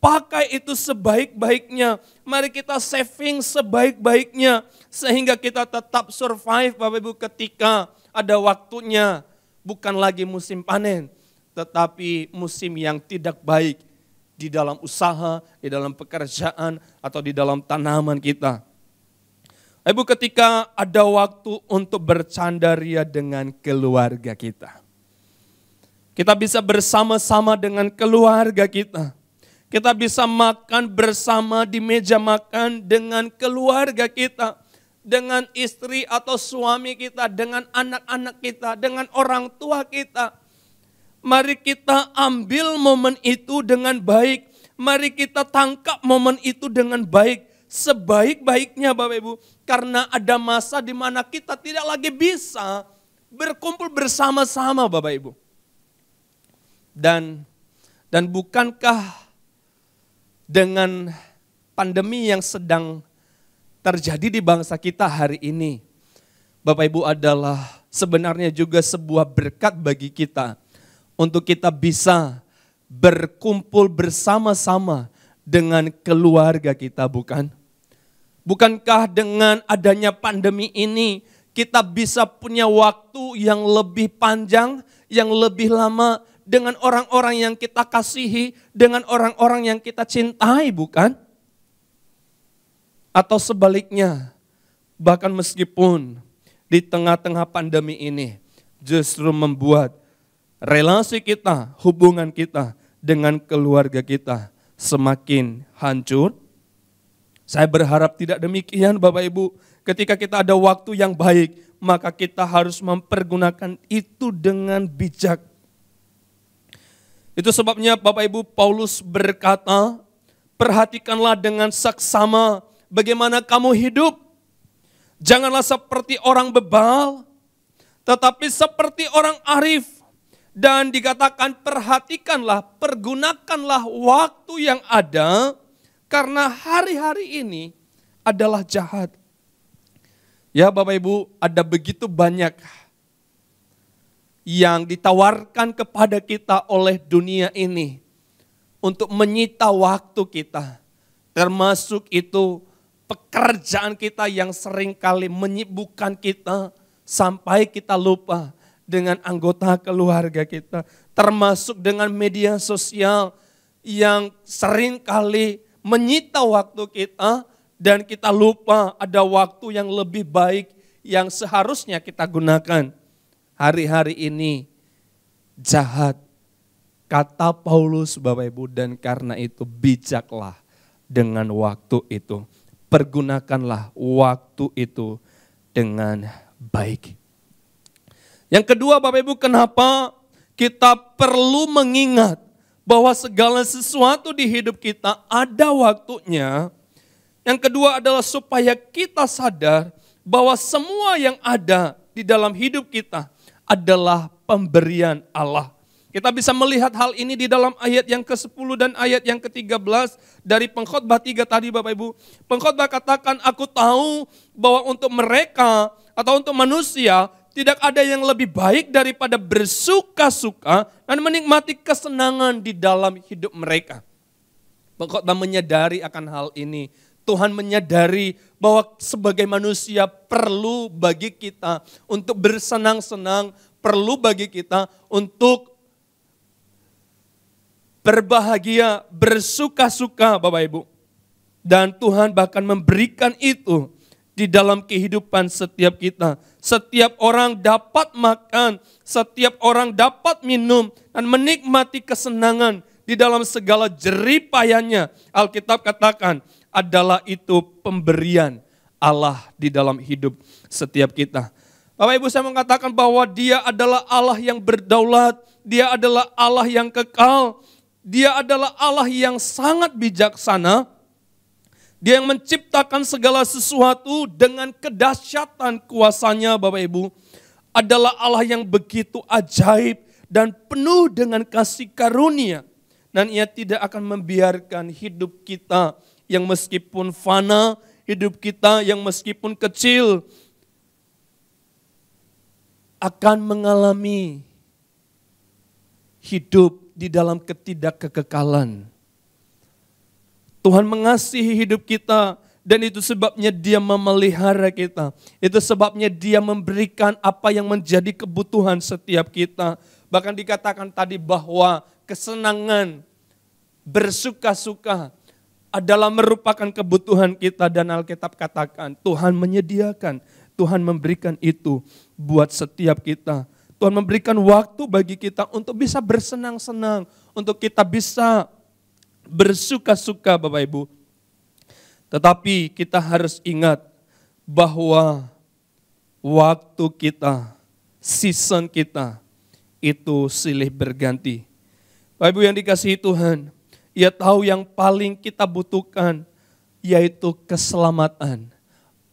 pakai itu sebaik-baiknya. Mari kita saving sebaik-baiknya sehingga kita tetap survive Bapak Ibu ketika ada waktunya. Bukan lagi musim panen, tetapi musim yang tidak baik di dalam usaha, di dalam pekerjaan, atau di dalam tanaman kita. Ibu, ketika ada waktu untuk bercandaria dengan keluarga kita. Kita bisa bersama-sama dengan keluarga kita. Kita bisa makan bersama di meja makan dengan keluarga kita. Dengan istri atau suami kita, dengan anak-anak kita, dengan orang tua kita. Mari kita ambil momen itu dengan baik. Mari kita tangkap momen itu dengan baik. Sebaik-baiknya Bapak Ibu. Karena ada masa di mana kita tidak lagi bisa berkumpul bersama-sama Bapak Ibu. Dan bukankah dengan pandemi yang sedang terjadi di bangsa kita hari ini, Bapak Ibu, adalah sebenarnya juga sebuah berkat bagi kita untuk kita bisa berkumpul bersama-sama dengan keluarga kita, bukan? Bukankah dengan adanya pandemi ini kita bisa punya waktu yang lebih panjang, yang lebih lama dengan orang-orang yang kita kasihi, dengan orang-orang yang kita cintai, bukan? Atau sebaliknya, bahkan meskipun di tengah-tengah pandemi ini justru membuat relasi kita, hubungan kita dengan keluarga kita semakin hancur. Saya berharap tidak demikian Bapak Ibu. Ketika kita ada waktu yang baik, maka kita harus mempergunakan itu dengan bijak. Itu sebabnya Bapak Ibu, Paulus berkata, perhatikanlah dengan saksama bagaimana kamu hidup. Janganlah seperti orang bebal, tetapi seperti orang arif. Dan dikatakan perhatikanlah, pergunakanlah waktu yang ada, karena hari-hari ini adalah jahat. Ya Bapak Ibu, ada begitu banyak yang ditawarkan kepada kita oleh dunia ini untuk menyita waktu kita. Termasuk itu pekerjaan kita yang seringkali menyibukkan kita sampai kita lupa dengan anggota keluarga kita. Termasuk dengan media sosial yang seringkali menyita waktu kita dan kita lupa ada waktu yang lebih baik yang seharusnya kita gunakan. Hari-hari ini jahat, kata Paulus Bapak Ibu, dan karena itu bijaklah dengan waktu itu. Pergunakanlah waktu itu dengan baik. Yang kedua Bapak Ibu, kenapa kita perlu mengingat bahwa segala sesuatu di hidup kita ada waktunya. Yang kedua adalah supaya kita sadar bahwa semua yang ada di dalam hidup kita adalah pemberian Allah. Kita bisa melihat hal ini di dalam ayat yang ke-10 dan ayat yang ke-13 dari Pengkhotbah 3 tadi Bapak Ibu. Pengkhotbah katakan, aku tahu bahwa untuk mereka atau untuk manusia tidak ada yang lebih baik daripada bersuka-suka dan menikmati kesenangan di dalam hidup mereka. Pengkhotbah menyadari akan hal ini. Tuhan menyadari bahwa sebagai manusia perlu bagi kita untuk bersenang-senang, perlu bagi kita untuk berbahagia, bersuka-suka Bapak Ibu. Dan Tuhan bahkan memberikan itu di dalam kehidupan setiap kita. Setiap orang dapat makan, setiap orang dapat minum dan menikmati kesenangan di dalam segala jerih payahnya. Alkitab katakan adalah itu pemberian Allah di dalam hidup setiap kita. Bapak Ibu, saya mengatakan bahwa Dia adalah Allah yang berdaulat, Dia adalah Allah yang kekal, Dia adalah Allah yang sangat bijaksana. Dia yang menciptakan segala sesuatu dengan kedahsyatan kuasanya Bapak Ibu. Adalah Allah yang begitu ajaib dan penuh dengan kasih karunia. Dan Ia tidak akan membiarkan hidup kita yang meskipun fana, hidup kita yang meskipun kecil akan mengalami hidup di dalam ketidakkekekalan. Tuhan mengasihi hidup kita dan itu sebabnya Dia memelihara kita. Itu sebabnya Dia memberikan apa yang menjadi kebutuhan setiap kita. Bahkan dikatakan tadi bahwa kesenangan, bersuka-suka adalah merupakan kebutuhan kita dan Alkitab katakan Tuhan menyediakan, Tuhan memberikan itu buat setiap kita. Tuhan memberikan waktu bagi kita untuk bisa bersenang-senang, untuk kita bisa bersuka-suka Bapak Ibu. Tetapi kita harus ingat bahwa waktu kita, season kita itu silih berganti. Bapak Ibu yang dikasihi Tuhan, Ia tahu yang paling kita butuhkan yaitu keselamatan.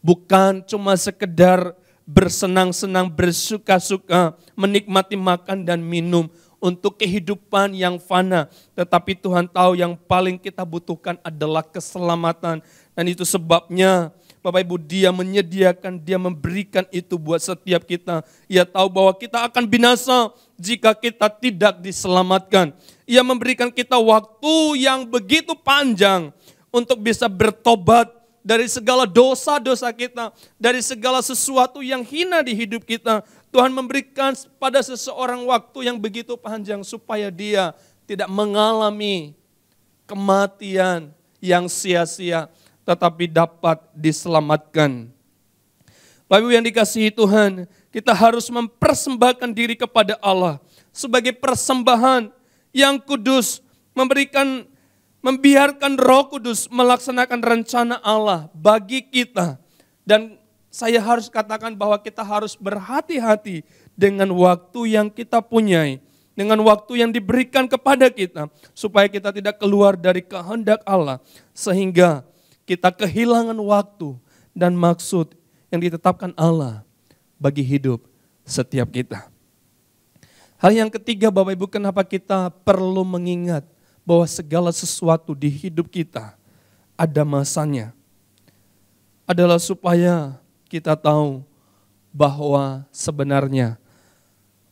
Bukan cuma sekedar bersenang-senang, bersuka-suka, menikmati makan dan minum untuk kehidupan yang fana. Tetapi Tuhan tahu yang paling kita butuhkan adalah keselamatan. Dan itu sebabnya Bapak Ibu Dia menyediakan, Dia memberikan itu buat setiap kita. Ia tahu bahwa kita akan binasa jika kita tidak diselamatkan. Ia memberikan kita waktu yang begitu panjang untuk bisa bertobat dari segala dosa-dosa kita, dari segala sesuatu yang hina di hidup kita. Tuhan memberikan pada seseorang waktu yang begitu panjang supaya dia tidak mengalami kematian yang sia-sia, tetapi dapat diselamatkan. Bapak Ibu yang dikasihi Tuhan, kita harus mempersembahkan diri kepada Allah sebagai persembahan yang kudus, membiarkan Roh Kudus melaksanakan rencana Allah bagi kita. Dan saya harus katakan bahwa kita harus berhati-hati dengan waktu yang kita punyai, dengan waktu yang diberikan kepada kita, supaya kita tidak keluar dari kehendak Allah, sehingga kita kehilangan waktu dan maksud yang ditetapkan Allah bagi hidup setiap kita. Hal yang ketiga Bapak Ibu, kenapa kita perlu mengingat bahwa segala sesuatu di hidup kita ada masanya, adalah supaya kita tahu bahwa sebenarnya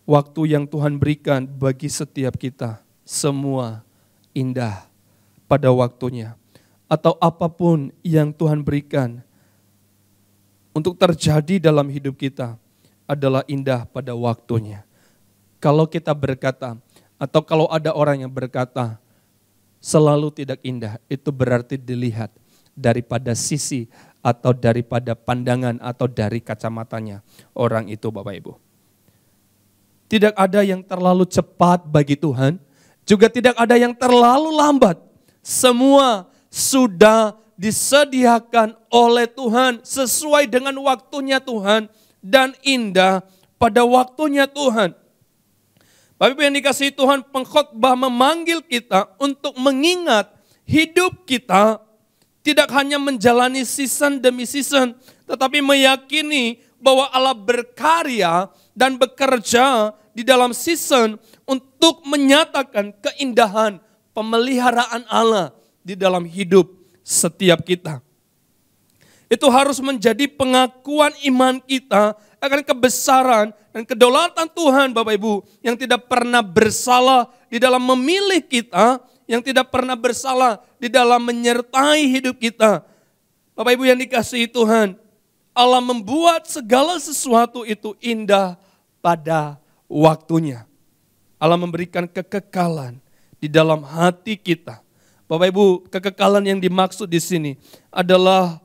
waktu yang Tuhan berikan bagi setiap kita semua indah pada waktunya. Atau apapun yang Tuhan berikan untuk terjadi dalam hidup kita adalah indah pada waktunya. Kalau kita berkata, atau kalau ada orang yang berkata, selalu tidak indah, itu berarti dilihat daripada sisi atau daripada pandangan atau dari kacamatanya orang itu Bapak Ibu. Tidak ada yang terlalu cepat bagi Tuhan, juga tidak ada yang terlalu lambat. Semua sudah disediakan oleh Tuhan sesuai dengan waktunya Tuhan. dan indah pada waktunya Tuhan. Bapak Ibu yang dikasihi Tuhan, pengkhotbah memanggil kita untuk mengingat hidup kita tidak hanya menjalani season demi season, tetapi meyakini bahwa Allah berkarya dan bekerja di dalam season untuk menyatakan keindahan pemeliharaan Allah di dalam hidup setiap kita. Itu harus menjadi pengakuan iman kita akan kebesaran dan kedaulatan Tuhan, Bapak Ibu, yang tidak pernah bersalah di dalam memilih kita, yang tidak pernah bersalah di dalam menyertai hidup kita. Bapak Ibu yang dikasihi Tuhan, Allah membuat segala sesuatu itu indah pada waktunya. Allah memberikan kekekalan di dalam hati kita. Bapak Ibu, kekekalan yang dimaksud di sini adalah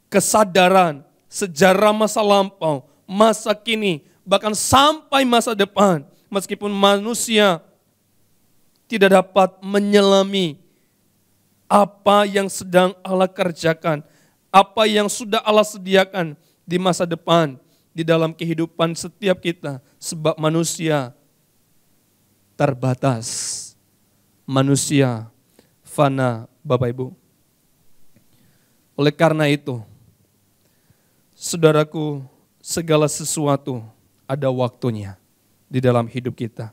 kesadaran sejarah masa lampau, masa kini, bahkan sampai masa depan. Meskipun manusia tidak dapat menyelami apa yang sedang Allah kerjakan, apa yang sudah Allah sediakan di masa depan, di dalam kehidupan setiap kita. Sebab manusia terbatas, manusia fana, Bapak Ibu. Oleh karena itu, saudaraku, segala sesuatu ada waktunya di dalam hidup kita.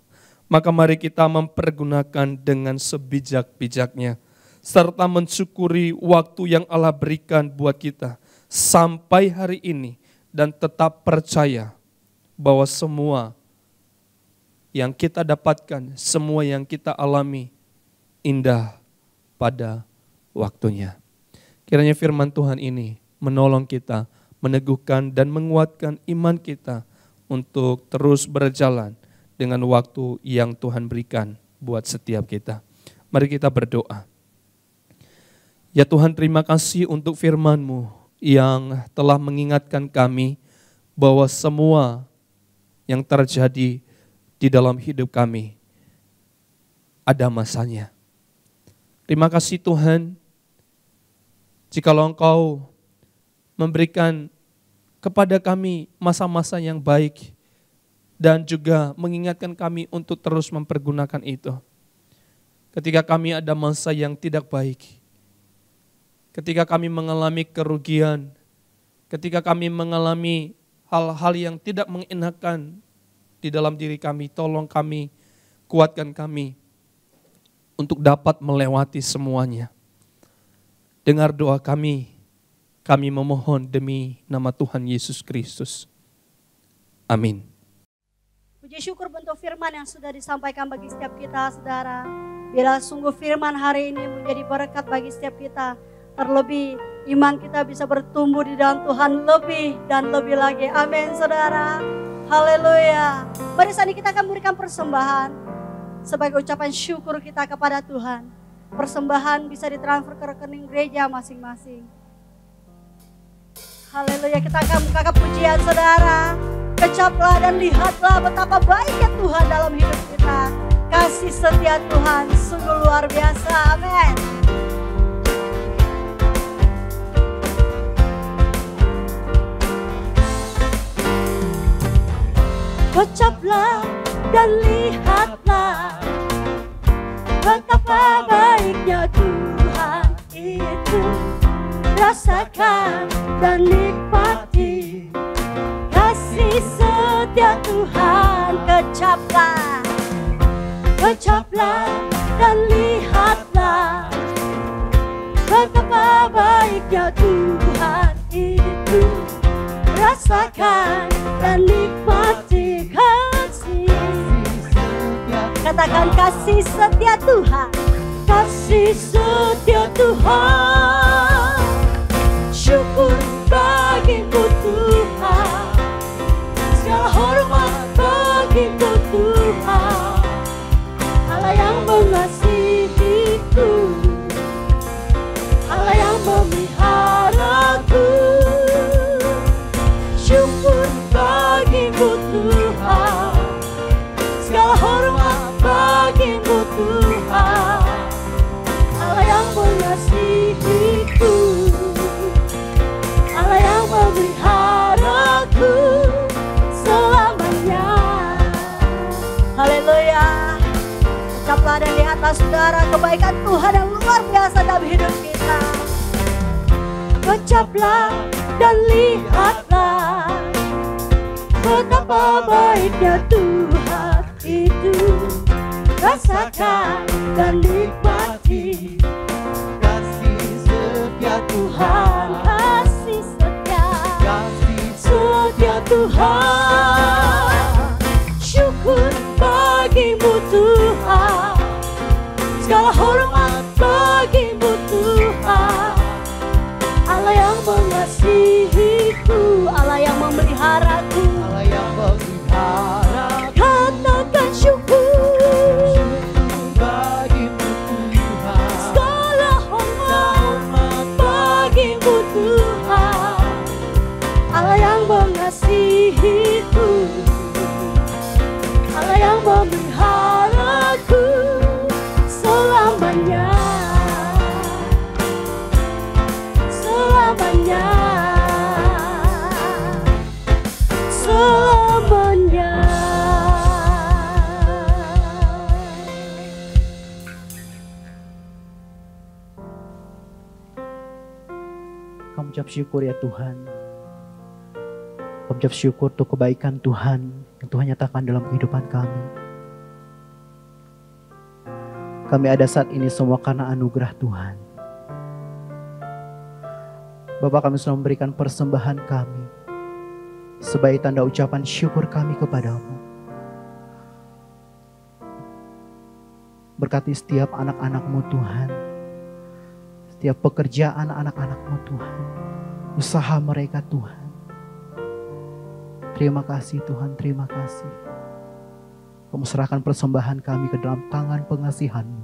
Maka mari kita mempergunakan dengan sebijak-bijaknya, serta mensyukuri waktu yang Allah berikan buat kita sampai hari ini, dan tetap percaya bahwa semua yang kita dapatkan, semua yang kita alami indah pada waktunya. Kiranya firman Tuhan ini menolong kita, meneguhkan dan menguatkan iman kita untuk terus berjalan dengan waktu yang Tuhan berikan buat setiap kita. Mari kita berdoa. Ya Tuhan, terima kasih untuk firman-Mu yang telah mengingatkan kami bahwa semua yang terjadi di dalam hidup kami ada masanya. Terima kasih Tuhan, jikalau Engkau memberikan kepada kami masa-masa yang baik dan juga mengingatkan kami untuk terus mempergunakan itu. Ketika kami ada masa yang tidak baik, ketika kami mengalami kerugian, ketika kami mengalami hal-hal yang tidak mengenakan di dalam diri kami, tolong kami, kuatkan kami untuk dapat melewati semuanya. Dengar doa kami memohon demi nama Tuhan Yesus Kristus. Amin. Puji syukur bentuk firman yang sudah disampaikan bagi setiap kita, saudara. Bila sungguh firman hari ini menjadi berkat bagi setiap kita, terlebih iman kita bisa bertumbuh di dalam Tuhan lebih dan lebih lagi. Amin, saudara. Haleluya. Mari saat ini kita akan memberikan persembahan sebagai ucapan syukur kita kepada Tuhan. Persembahan bisa ditransfer ke rekening gereja masing-masing. Haleluya, kita akan bukakan pujian, saudara. Kecaplah dan lihatlah betapa baiknya Tuhan dalam hidup kita. Kasih setia Tuhan sungguh luar biasa. Amin. Kecaplah dan lihatlah betapa baiknya Tuhan itu. Rasakan dan nikmati kasih setia Tuhan. Kecaplah, kecaplah dan lihatlah betapa baiknya Tuhan itu. Rasakan dan nikmati kasih. Katakan kasih setia Tuhan. Kasih setia Tuhan. Syukur bagimu Tuhan. Segala hormat bagimu Tuhan. Allah yang mengasihiku, Allah yang memeliharaku. Syukur bagimu Tuhan. Segala hormat bagimu Tuhan. Allah yang mengasihiku. Kata saudara, kebaikan Tuhan yang luar biasa dalam hidup kita. Ucaplah dan lihatlah betapa baiknya Tuhan itu. Rasakan dan nikmati Kasih setia Tuhan, Tuhan, kasih setia, kasih setia Tuhan. Syukur bagimu Tuhan, segala hormat bagimu Tuhan. Allah yang mengasihiku, Allah yang memeliharaku. Allah yang memelihara. Katakan syukur, Bagimu Tuhan, segala hormat bagimu Tuhan. Allah yang mengasihiku, Allah yang memeliharaku selamanya, selamanya, selamanya. kami ucap syukur ya Tuhan. Kami ucap syukur untuk kebaikan Tuhan yang Tuhan nyatakan dalam kehidupan kami. Kami ada saat ini semua karena anugerah Tuhan. Bapak, kami sudah memberikan persembahan kami sebagai tanda ucapan syukur kami kepadamu. Berkati setiap anak-anak-Mu Tuhan, setiap pekerjaan anak-anak-Mu Tuhan, usaha mereka Tuhan. Terima kasih Tuhan, terima kasih. Kami serahkan persembahan kami ke dalam tangan pengasihan-Mu.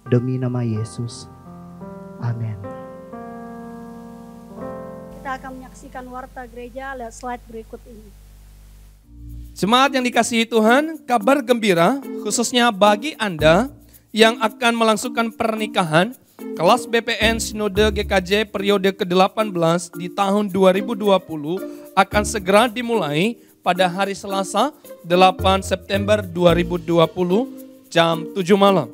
Demi nama Yesus. Amin. Kita akan menyaksikan warta gereja lewat slide berikut ini. Jemaat yang dikasihi Tuhan, kabar gembira khususnya bagi Anda yang akan melangsungkan pernikahan kelas BPN Sinode GKJ periode ke-18 di tahun 2020 akan segera dimulai pada hari Selasa 8 September 2020 jam 7 malam.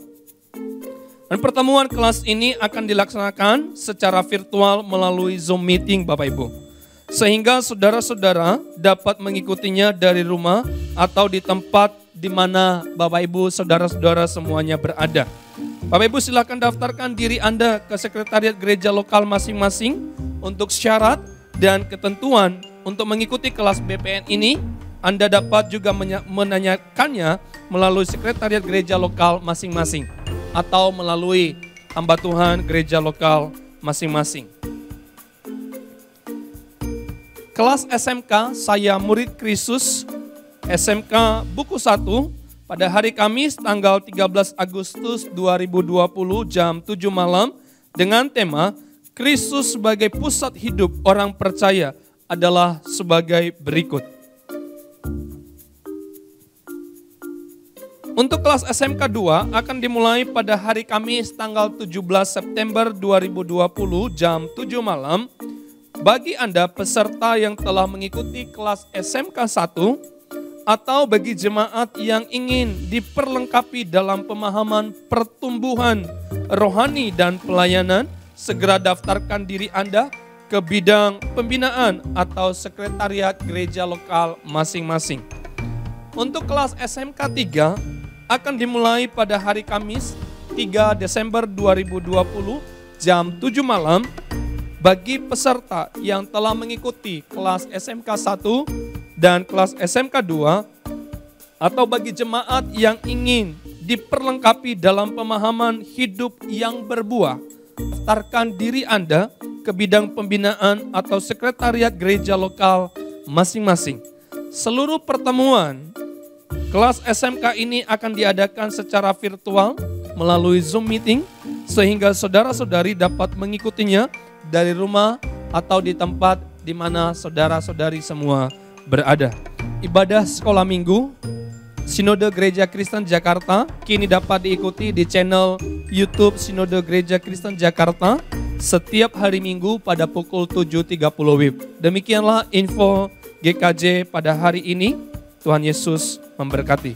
Dan pertemuan kelas ini akan dilaksanakan secara virtual melalui Zoom meeting Bapak Ibu. Sehingga saudara-saudara dapat mengikutinya dari rumah atau di tempat di mana Bapak Ibu saudara-saudara semuanya berada. Bapak Ibu silakan daftarkan diri Anda ke sekretariat gereja lokal masing-masing untuk syarat dan ketentuan untuk mengikuti kelas BPN ini. Anda dapat juga menanyakannya melalui sekretariat gereja lokal masing-masing atau melalui hamba Tuhan gereja lokal masing-masing. Kelas SMK saya murid Kristus SMK buku 1 pada hari Kamis tanggal 13 Agustus 2020 jam 7 malam dengan tema Kristus sebagai pusat hidup orang percaya adalah sebagai berikut. Untuk kelas SMK 2 akan dimulai pada hari Kamis tanggal 17 September 2020 jam 7 malam. Bagi Anda peserta yang telah mengikuti kelas SMK 1 atau bagi jemaat yang ingin diperlengkapi dalam pemahaman pertumbuhan rohani dan pelayanan, segera daftarkan diri Anda ke bidang pembinaan atau sekretariat gereja lokal masing-masing. Untuk kelas SMK 3 akan dimulai pada hari Kamis 3 Desember 2020 jam 7 malam. Bagi peserta yang telah mengikuti kelas SMK 1 dan kelas SMK 2 atau bagi jemaat yang ingin diperlengkapi dalam pemahaman hidup yang berbuah, daftarkan diri Anda ke bidang pembinaan atau sekretariat gereja lokal masing-masing. Seluruh pertemuan kelas SMK ini akan diadakan secara virtual melalui Zoom meeting sehingga saudara-saudari dapat mengikutinya dari rumah atau di tempat di mana saudara-saudari semua berada. Ibadah sekolah minggu Sinode Gereja Kristen Jakarta kini dapat diikuti di channel YouTube Sinode Gereja Kristen Jakarta setiap hari Minggu pada pukul 7.30 WIB. Demikianlah info GKJ pada hari ini. Tuhan Yesus memberkati.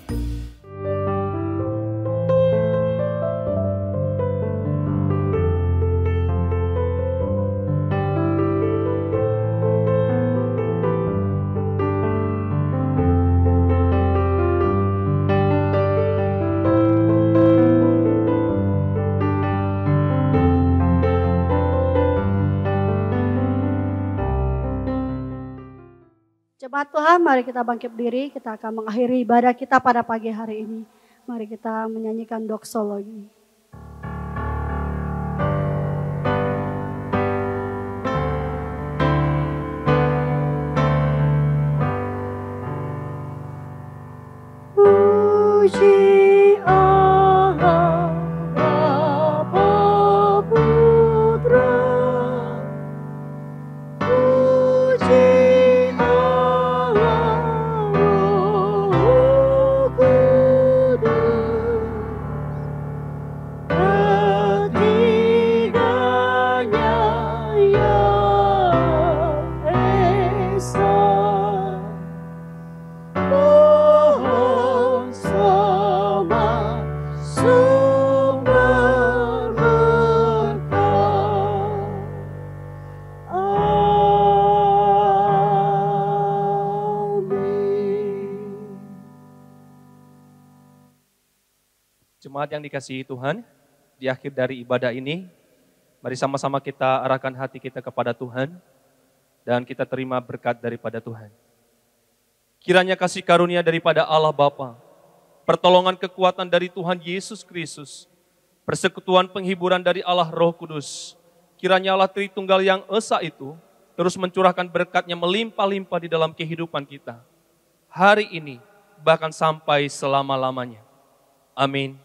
Jemaat Tuhan, mari kita bangkit berdiri, kita akan mengakhiri ibadah kita pada pagi hari ini. Mari kita menyanyikan doksologi. Puji Allah Bapa Putra, puji Allah Roh Kudus, ketiganya yang esa. Pohon sama sumber berkah. Amin. Jemaat yang dikasihi Tuhan, di akhir dari ibadah ini, mari sama-sama kita arahkan hati kita kepada Tuhan dan kita terima berkat daripada Tuhan. Kiranya kasih karunia daripada Allah Bapa, pertolongan kekuatan dari Tuhan Yesus Kristus, persekutuan penghiburan dari Allah Roh Kudus, kiranya Allah Tritunggal yang esa itu terus mencurahkan berkat-Nya melimpah-limpah di dalam kehidupan kita. Hari ini, bahkan sampai selama-lamanya. Amin.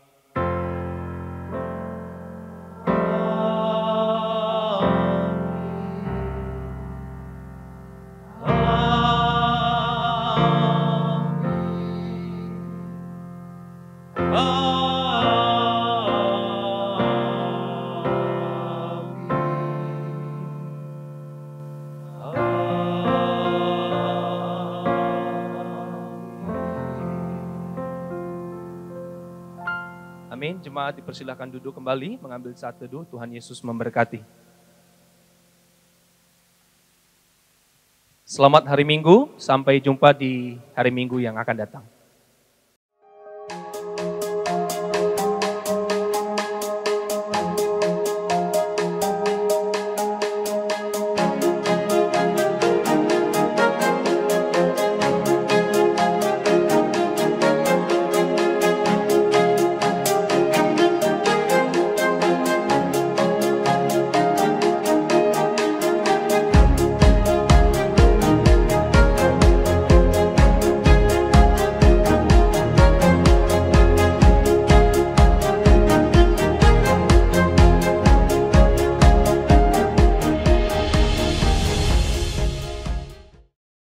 Amin. Jemaat dipersilakan duduk kembali, mengambil saat teduh. Tuhan Yesus memberkati. Selamat hari Minggu, sampai jumpa di hari Minggu yang akan datang.